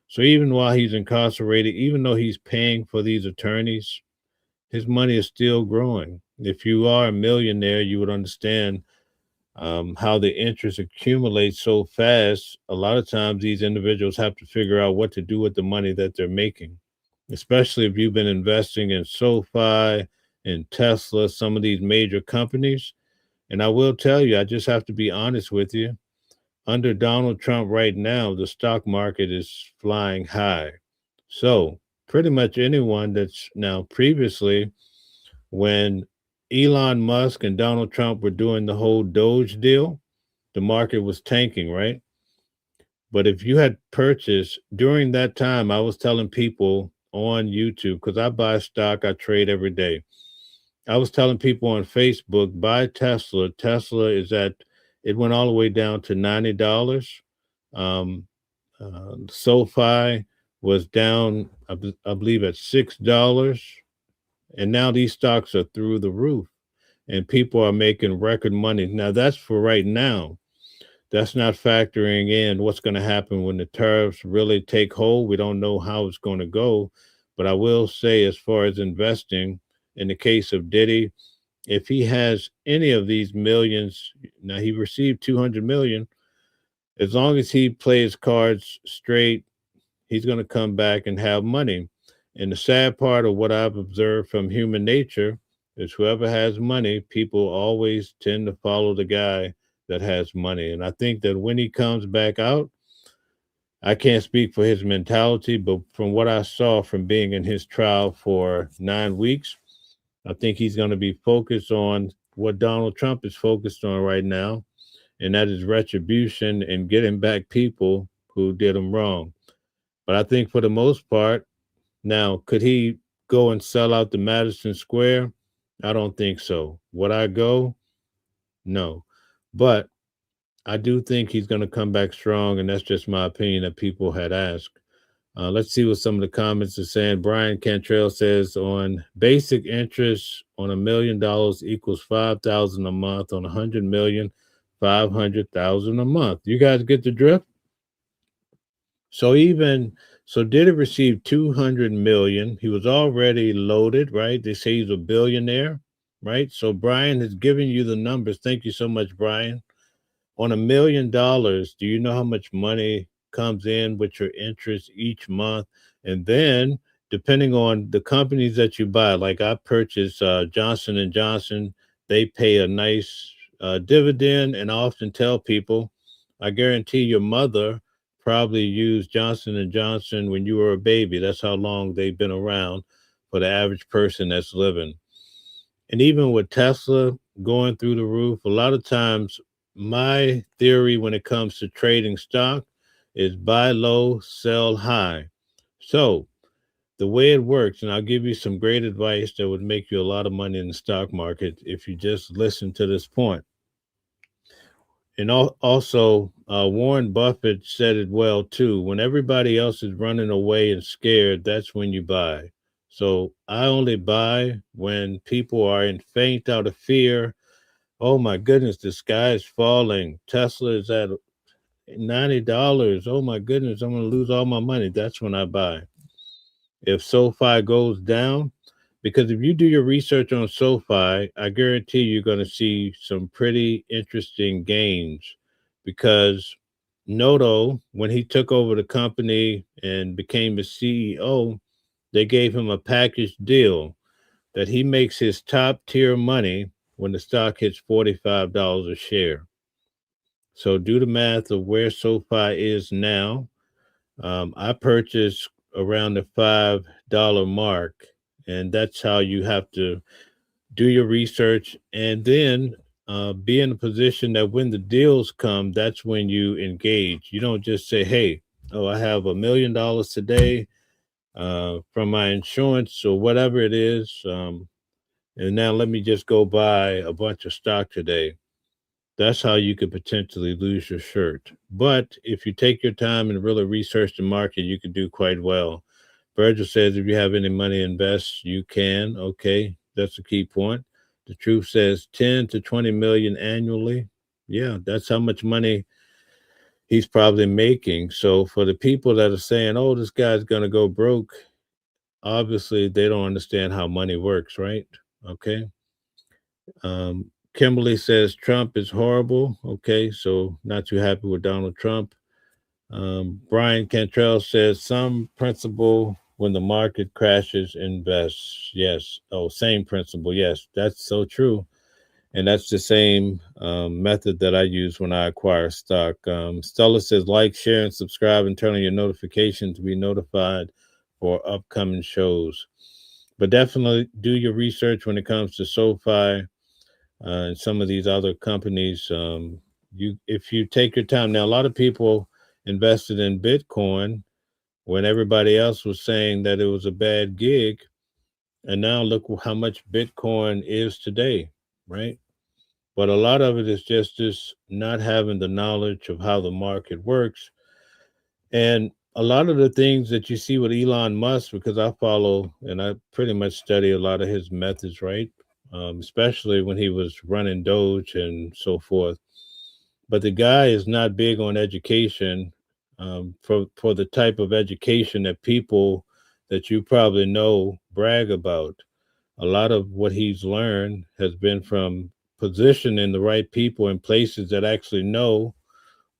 So even while he's incarcerated, even though he's paying for these attorneys, his money is still growing. If you are a millionaire, you would understand how the interest accumulates so fast. A lot of times these individuals have to figure out what to do with the money that they're making, especially if you've been investing in SoFi and Tesla, some of these major companies. And I will tell you, I just have to be honest with you. Under Donald Trump right now, the stock market is flying high. So pretty much anyone that's now previously, when Elon Musk and Donald Trump were doing the whole Doge deal, the market was tanking, right? But if you had purchased during that time, I was telling people on YouTube, because I buy stock, I trade every day. I was telling people on Facebook, buy Tesla. Tesla is it went all the way down to $90. SoFi was down, I believe, at $6. And now these stocks are through the roof and people are making record money. Now, that's for right now. That's not factoring in what's going to happen when the tariffs really take hold. We don't know how it's going to go. But I will say, as far as investing, in the case of Diddy, if he has any of these millions, now he received 200 million, as long as he plays cards straight, he's going to come back and have money. And the sad part of what I've observed from human nature is whoever has money, people always tend to follow the guy that has money. And I think that when he comes back out, I can't speak for his mentality, but from what I saw from being in his trial for 9 weeks, I think he's going to be focused on what Donald Trump is focused on right now, and that is retribution and getting back people who did him wrong. But I think for the most part, now, could he go and sell out the Madison Square? I don't think so. Would I go? No. But I do think he's going to come back strong, and that's just my opinion that people had asked. Let's see what some of the comments are saying. Brian Cantrell says on basic interest on $1 million equals $5,000 a month. On 100 million, 500,000 a month. You guys get the drift? So did it receive 200 million? He was already loaded, right? They say he's a billionaire, right? So Brian has given you the numbers. Thank you so much, Brian. On $1 million, do you know how much money comes in with your interest each month? And then depending on the companies that you buy, like I purchased Johnson & Johnson, they pay a nice dividend. And I often tell people, I guarantee your mother probably used Johnson & Johnson when you were a baby. That's how long they've been around for the average person that's living. And even with Tesla going through the roof, a lot of times my theory when it comes to trading stock is buy low, sell high. So the way it works, and I'll give you some great advice that would make you a lot of money in the stock market if you just listen to this point. And also, Warren Buffett said it well, too. When everybody else is running away and scared, that's when you buy. So I only buy when people are in faint out of fear. Oh, my goodness, the sky is falling. Tesla is at $90. Oh, my goodness, I'm going to lose all my money. That's when I buy. If SoFi goes down, because if you do your research on SoFi, I guarantee you're going to see some pretty interesting gains, because Noto, when he took over the company and became the CEO, they gave him a package deal that he makes his top tier money when the stock hits $45 a share. So do the math of where SoFi is now. I purchased around the $5 mark, and that's how you have to do your research, and then be in a position that when the deals come, that's when you engage. You don't just say, hey, oh, I have $1 million today from my insurance or whatever it is. And now let me just go buy a bunch of stock today. That's how you could potentially lose your shirt. But if you take your time and really research the market, you could do quite well. Virgil says if you have any money to invest, you can. Okay, that's a key point. The truth says 10 to 20 million annually. Yeah, that's how much money he's probably making. So for the people that are saying, oh, this guy's going to go broke, obviously they don't understand how money works, right? Okay. Kimberly says Trump is horrible. Okay, so not too happy with Donald Trump. Brian Cantrell says some principle when the market crashes, invest. Yes. Oh, same principle. Yes, that's so true. And that's the same method that I use when I acquire stock. Stella says like, share, and subscribe, and turn on your notification to be notified for upcoming shows. But definitely do your research when it comes to SoFi and some of these other companies. If you take your time. Now, a lot of people invested in Bitcoin when everybody else was saying that it was a bad gig, and now look how much Bitcoin is today, right? But a lot of it is just this not having the knowledge of how the market works. And a lot of the things that you see with Elon Musk, because I follow and I pretty much study a lot of his methods, right? Especially when he was running Doge and so forth. But the guy is not big on education for the type of education that people that you probably know brag about. A lot of what he's learned has been from positioning the right people in places that actually know,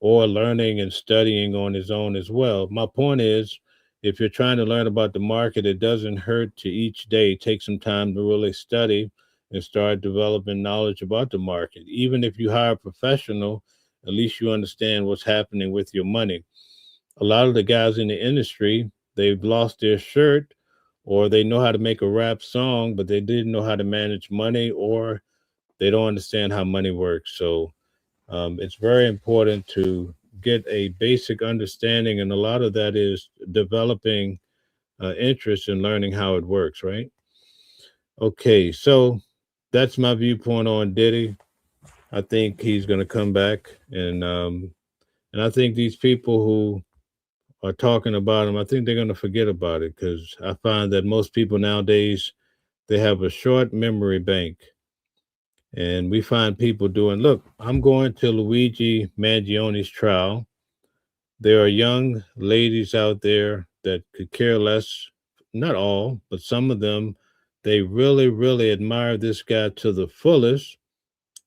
or learning and studying on his own as well. My point is, if you're trying to learn about the market, it doesn't hurt to each day take some time to really study and start developing knowledge about the market. Even if you hire a professional, at least you understand what's happening with your money. A lot of the guys in the industry, they've lost their shirt, or they know how to make a rap song, but they didn't know how to manage money, or they don't understand how money works. So it's very important to get a basic understanding, and a lot of that is developing interest in learning how it works, right? Okay, so that's my viewpoint on Diddy. I think he's going to come back, and I think these people who are talking about him, I think they're going to forget about it, because I find that most people nowadays, they have a short memory bank. And we find people doing, look, I'm going to Luigi Mangione's trial. There are young ladies out there that could care less, not all, but some of them, they really, really admire this guy to the fullest,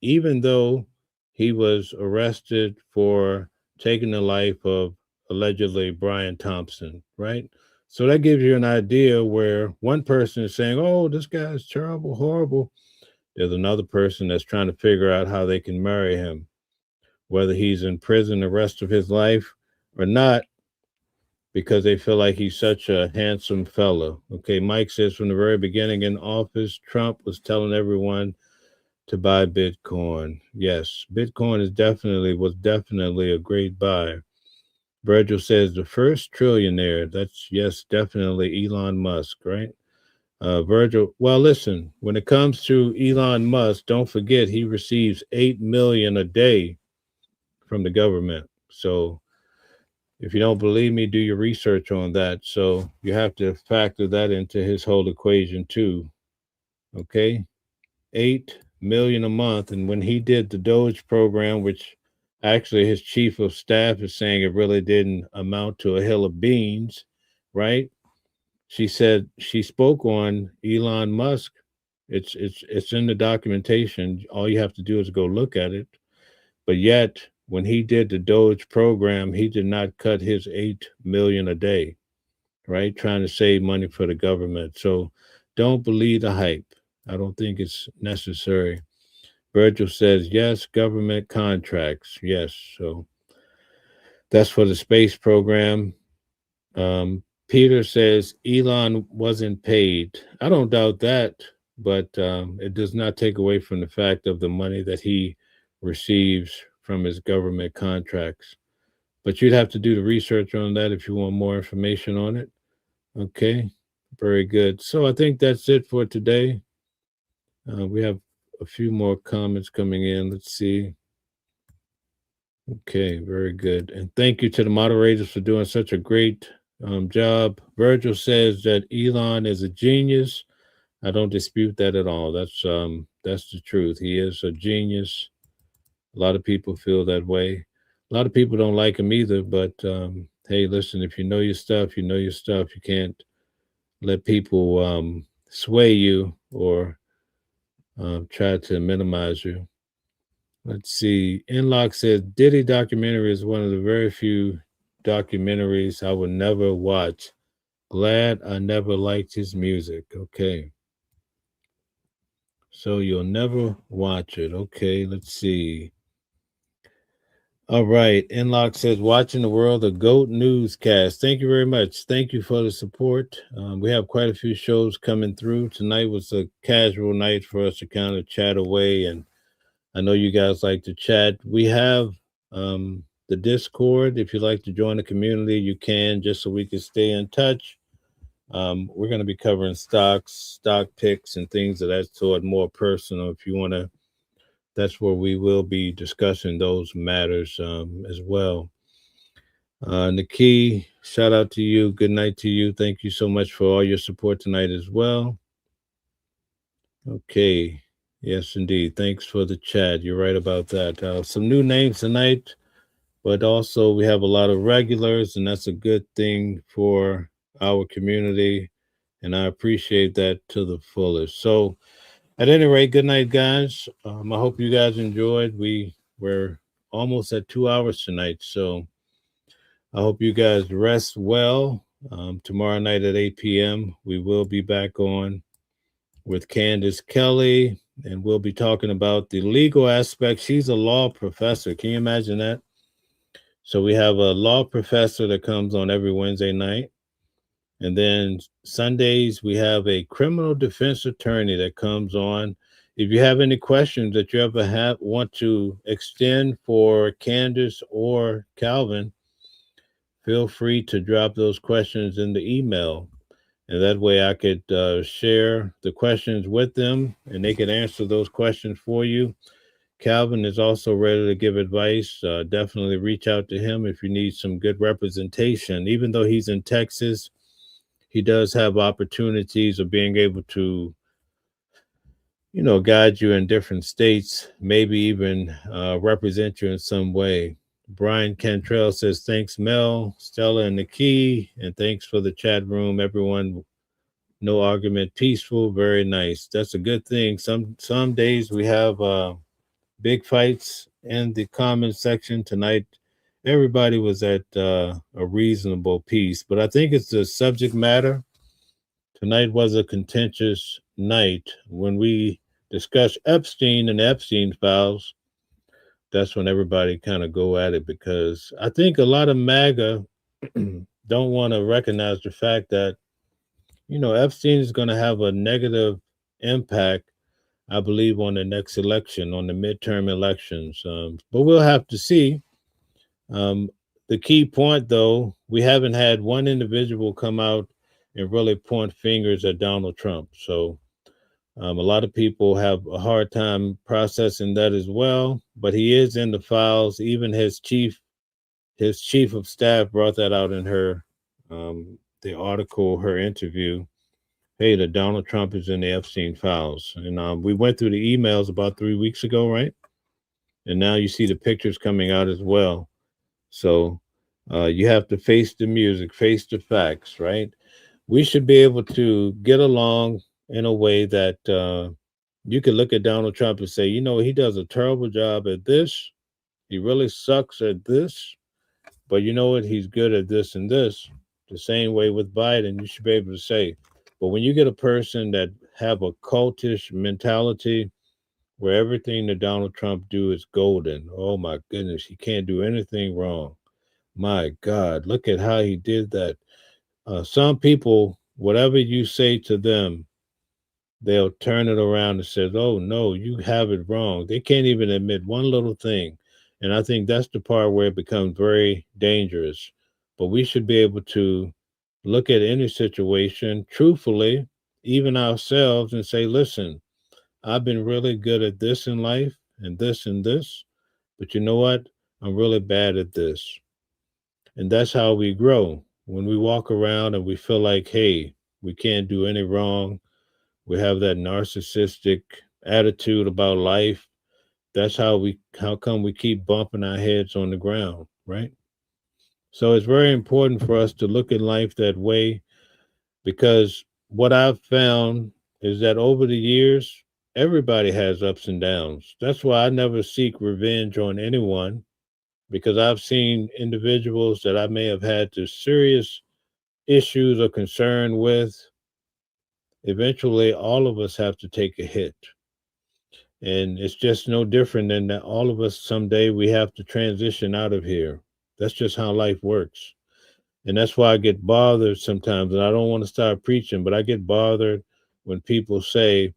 even though he was arrested for taking the life of allegedly Brian Thompson, right? So that gives you an idea where one person is saying, oh, this guy's terrible, horrible. There's another person that's trying to figure out how they can marry him, whether he's in prison the rest of his life or not, because they feel like he's such a handsome fellow. Okay, Mike says from the very beginning in office, Trump was telling everyone to buy Bitcoin. Yes, Bitcoin was definitely a great buy. Virgil says the first trillionaire. That's, yes, definitely Elon Musk, right? Virgil, well, listen, when it comes to Elon Musk, don't forget he receives 8 million a day from the government. So if you don't believe me, do your research on that. So you have to factor that into his whole equation too. Okay, 8 million a month. And when he did the Doge program, which actually his chief of staff is saying it really didn't amount to a hill of beans, right? She said she spoke on Elon Musk. It's in the documentation. All you have to do is go look at it. But yet, when he did the Doge program, he did not cut his 8 million a day, right? Trying to save money for the government. So don't believe the hype. I don't think it's necessary. Virgil says, yes, government contracts. Yes. So that's for the space program. Peter says Elon wasn't paid. I don't doubt that. but it does not take away from the fact of the money that he receives from his government contracts. But you'd have to do the research on that if you want more information on it. Okay, very good. So I think that's it for today. We have a few more comments coming in. Let's see. Okay, very good. And thank you to the moderators for doing such a great job. Virgil says that Elon is a genius. I don't dispute that at all. That's the truth. He is a genius. A lot of people feel that way. A lot of people don't like him either, but hey, listen, if you know your stuff, you know your stuff. You can't let people sway you or try to minimize you. Let's see. Inlock says Diddy documentary is one of the very few documentaries I would never watch. Glad I never liked his music. Okay. So you'll never watch it. Okay, let's see. All right. Inlock says, watching the world, the GOAT newscast. Thank you very much. Thank you for the support. We have quite a few shows coming through. Tonight was a casual night for us to kind of chat away, and I know you guys like to chat. We have the Discord. If you'd like to join the community, you can, just so we can stay in touch. We're going to be covering stocks, stock picks, and things of that sort, more personal. If you want to, that's where we will be discussing those matters as well. Nikki, shout out to you. Good night to you. Thank you so much for all your support tonight as well. Okay. Yes, indeed. Thanks for the chat. You're right about that. Some new names tonight, but also we have a lot of regulars, and that's a good thing for our community, and I appreciate that to the fullest. So at any rate, good night, guys. I hope you guys enjoyed. We're almost at 2 hours tonight, so I hope you guys rest well. Tomorrow night at 8 p.m., we will be back on with Candace Kelly, and we'll be talking about the legal aspect. She's a law professor. Can you imagine that? So we have a law professor that comes on every Wednesday night. And then Sundays, we have a criminal defense attorney that comes on. If you have any questions that you ever want to extend for Candace or Calvin, feel free to drop those questions in the email. And that way I could share the questions with them, and they could answer those questions for you. Calvin is also ready to give advice. Definitely reach out to him if you need some good representation. Even though he's in Texas, he does have opportunities of being able to, guide you in different states, maybe even represent you in some way. Brian Cantrell says, thanks, Mel, Stella, and Nikki, and thanks for the chat room, everyone. No argument, peaceful, very nice. That's a good thing. Some days we have big fights in the comment section. Tonight, everybody was at a reasonable peace, but I think it's the subject matter. Tonight was a contentious night. When we discuss Epstein and Epstein files, that's when everybody kind of go at it, because I think a lot of MAGA don't want to recognize the fact that, Epstein is going to have a negative impact, I believe, on the next election, on the midterm elections. But we'll have to see. The key point, though, we haven't had one individual come out and really point fingers at Donald Trump. So a lot of people have a hard time processing that as well. But he is in the files. Even his chief of staff brought that out in her the article, her interview. Hey, that Donald Trump is in the Epstein files. And we went through the emails about 3 weeks ago, right? And now you see the pictures coming out as well. So you have to face the music, face the facts, right? We should be able to get along in a way that you can look at Donald Trump and say, he does a terrible job at this. He really sucks at this. But you know what? He's good at this and this. The same way with Biden, you should be able to say. But when you get a person that have a cultish mentality where everything that Donald Trump do is golden, oh my goodness, he can't do anything wrong. My God, look at how he did that. Some people, whatever you say to them, they'll turn it around and say, oh, no, you have it wrong. They can't even admit one little thing. And I think that's the part where it becomes very dangerous. But we should be able to look at any situation truthfully, even ourselves, and say, listen, I've been really good at this in life and this, but you know what? I'm really bad at this. And that's how we grow. When we walk around and we feel like, hey, we can't do any wrong, we have that narcissistic attitude about life. That's how come we keep bumping our heads on the ground, right? So it's very important for us to look at life that way, because what I've found is that over the years, everybody has ups and downs. That's why I never seek revenge on anyone, because I've seen individuals that I may have had to serious issues or concern with. Eventually, all of us have to take a hit. And it's just no different than that all of us someday we have to transition out of here. That's just how life works. And that's why I get bothered sometimes. And I don't want to start preaching, but I get bothered when people say,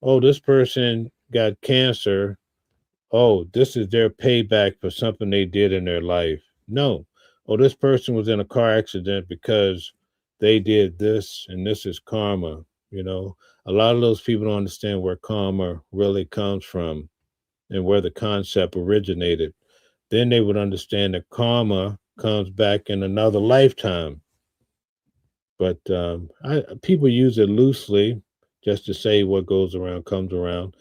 oh, this person got cancer. Oh, this is their payback for something they did in their life. No. Oh, this person was in a car accident because they did this, and this is karma. You know, a lot of those people don't understand where karma really comes from and where the concept originated. Then they would understand that karma comes back in another lifetime. But people use it loosely just to say what goes around comes around.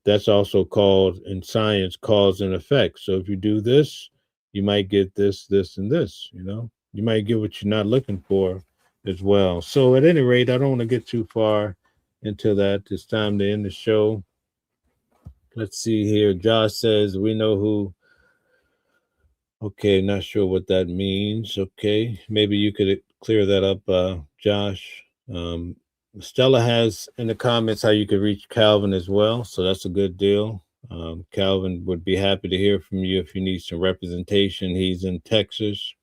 That's also called in science cause and effect. So if you do this, you might get this, this, and this. You know, you might get what you're not looking for as well. So at any rate, I don't want to get too far into that. It's time to end the show. Let's see here. Josh says, we know who. Okay, not sure what that means. Okay, maybe you could clear that up, Josh. Stella has in the comments how you could reach Calvin as well, so that's a good deal. Calvin would be happy to hear from you if you need some representation. He's in Texas.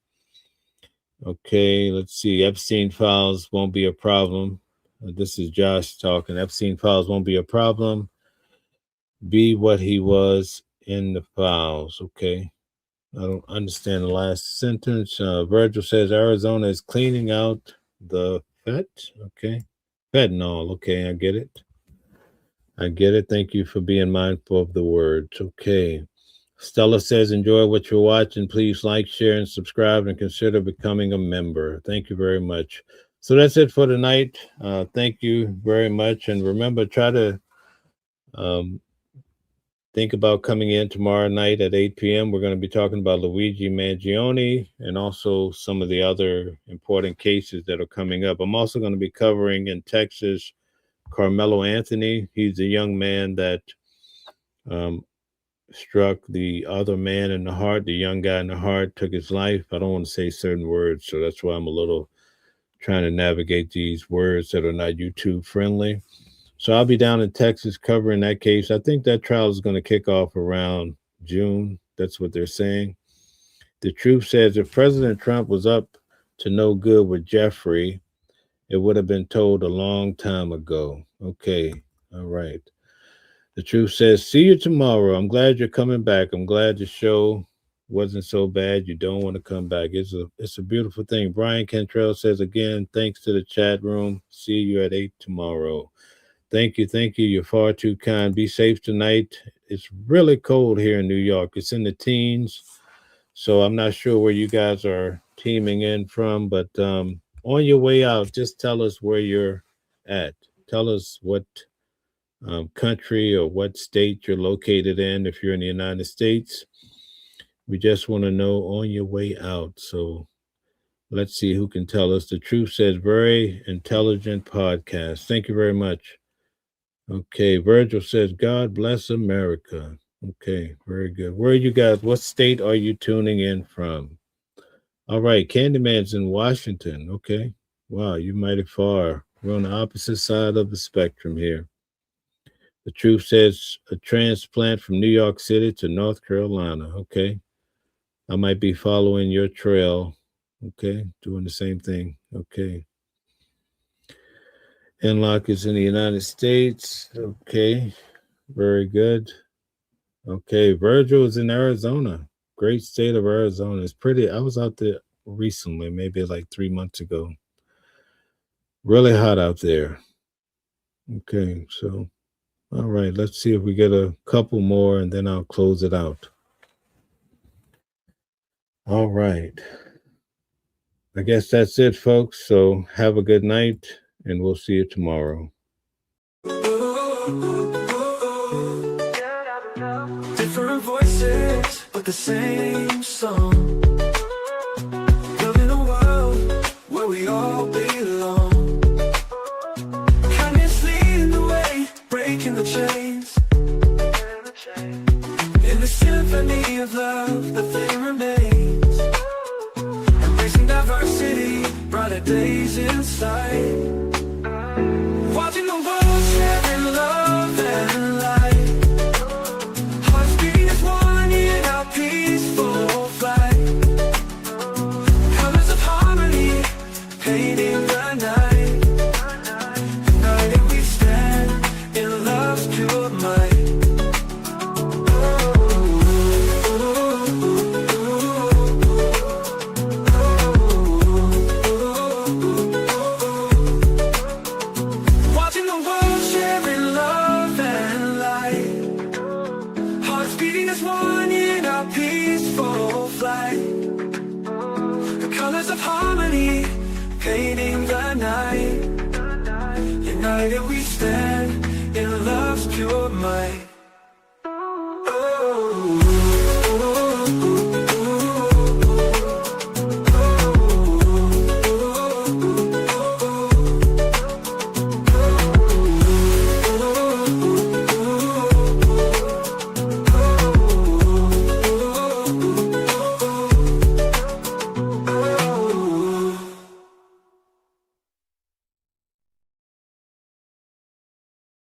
Okay, let's see. Epstein files won't be a problem. This is Josh talking. Epstein files won't be a problem. Be what he was in the files. Okay. I don't understand the last sentence. Virgil says Arizona is cleaning out the fentanyl. Okay, I get it. Thank you for being mindful of the words. Okay. Stella says, enjoy what you're watching. Please like, share, and subscribe, and consider becoming a member. Thank you very much. So that's it for tonight. Thank you very much. And remember, try to think about coming in tomorrow night at 8 p.m. We're going to be talking about Luigi Mangione and also some of the other important cases that are coming up. I'm also going to be covering in Texas Carmelo Anthony. He's a young man that struck the other man in the heart, the young guy in the heart, took his life. I don't want to say certain words, so that's why I'm a little trying to navigate these words that are not YouTube friendly. So I'll be down in Texas covering that case. I think that trial is going to kick off around June. That's what they're saying. The truth says if President Trump was up to no good with Jeffrey, it would have been told a long time ago. Okay. All right. The truth says, see you tomorrow. I'm glad you're coming back. I'm glad the show wasn't so bad. You don't want to come back. It's a beautiful thing. Brian Cantrell says again, thanks to the chat room. See you at 8 tomorrow. Thank you. You're far too kind. Be safe tonight. It's really cold here in New York. It's in the teens. So I'm not sure where you guys are teaming in from, but on your way out, just tell us where you're at. Tell us what country or what state you're located in if you're in the United States. We just want to know on your way out. So let's see who can tell us. The truth says very intelligent podcast. Thank you very much. Okay, Virgil says, God bless America. Okay, very good. Where are you guys? What state are you tuning in from? All right, Candyman's in Washington. Okay. Wow, you're mighty far. We're on the opposite side of the spectrum here. The truth says a transplant from New York City to North Carolina. Okay. I might be following your trail. Okay. Doing the same thing. Okay. Inlock is in the United States. Okay, very good. Okay, Virgil is in Arizona. Great state of Arizona. It's pretty. I was out there recently, maybe like 3 months ago. Really hot out there. Okay, so, all right, let's see if we get a couple more and then I'll close it out. All right. I guess that's it, folks. So have a good night and we'll see you tomorrow. Different voices, but the same song. Living a world where we all belong. Kindness leading the way, breaking the chains. In the symphony of love, the thing remains. Embracing diversity, brighter days in sight. Watching the world sharing love and light. Hearts beating as one in our peaceful flight. Colors of harmony, painting the night. United we stand in love's pure might. Watching the world sharing love and light. Hearts beating as one in our peaceful flight. The colors of harmony, painting the night. United we stand in love's pure might.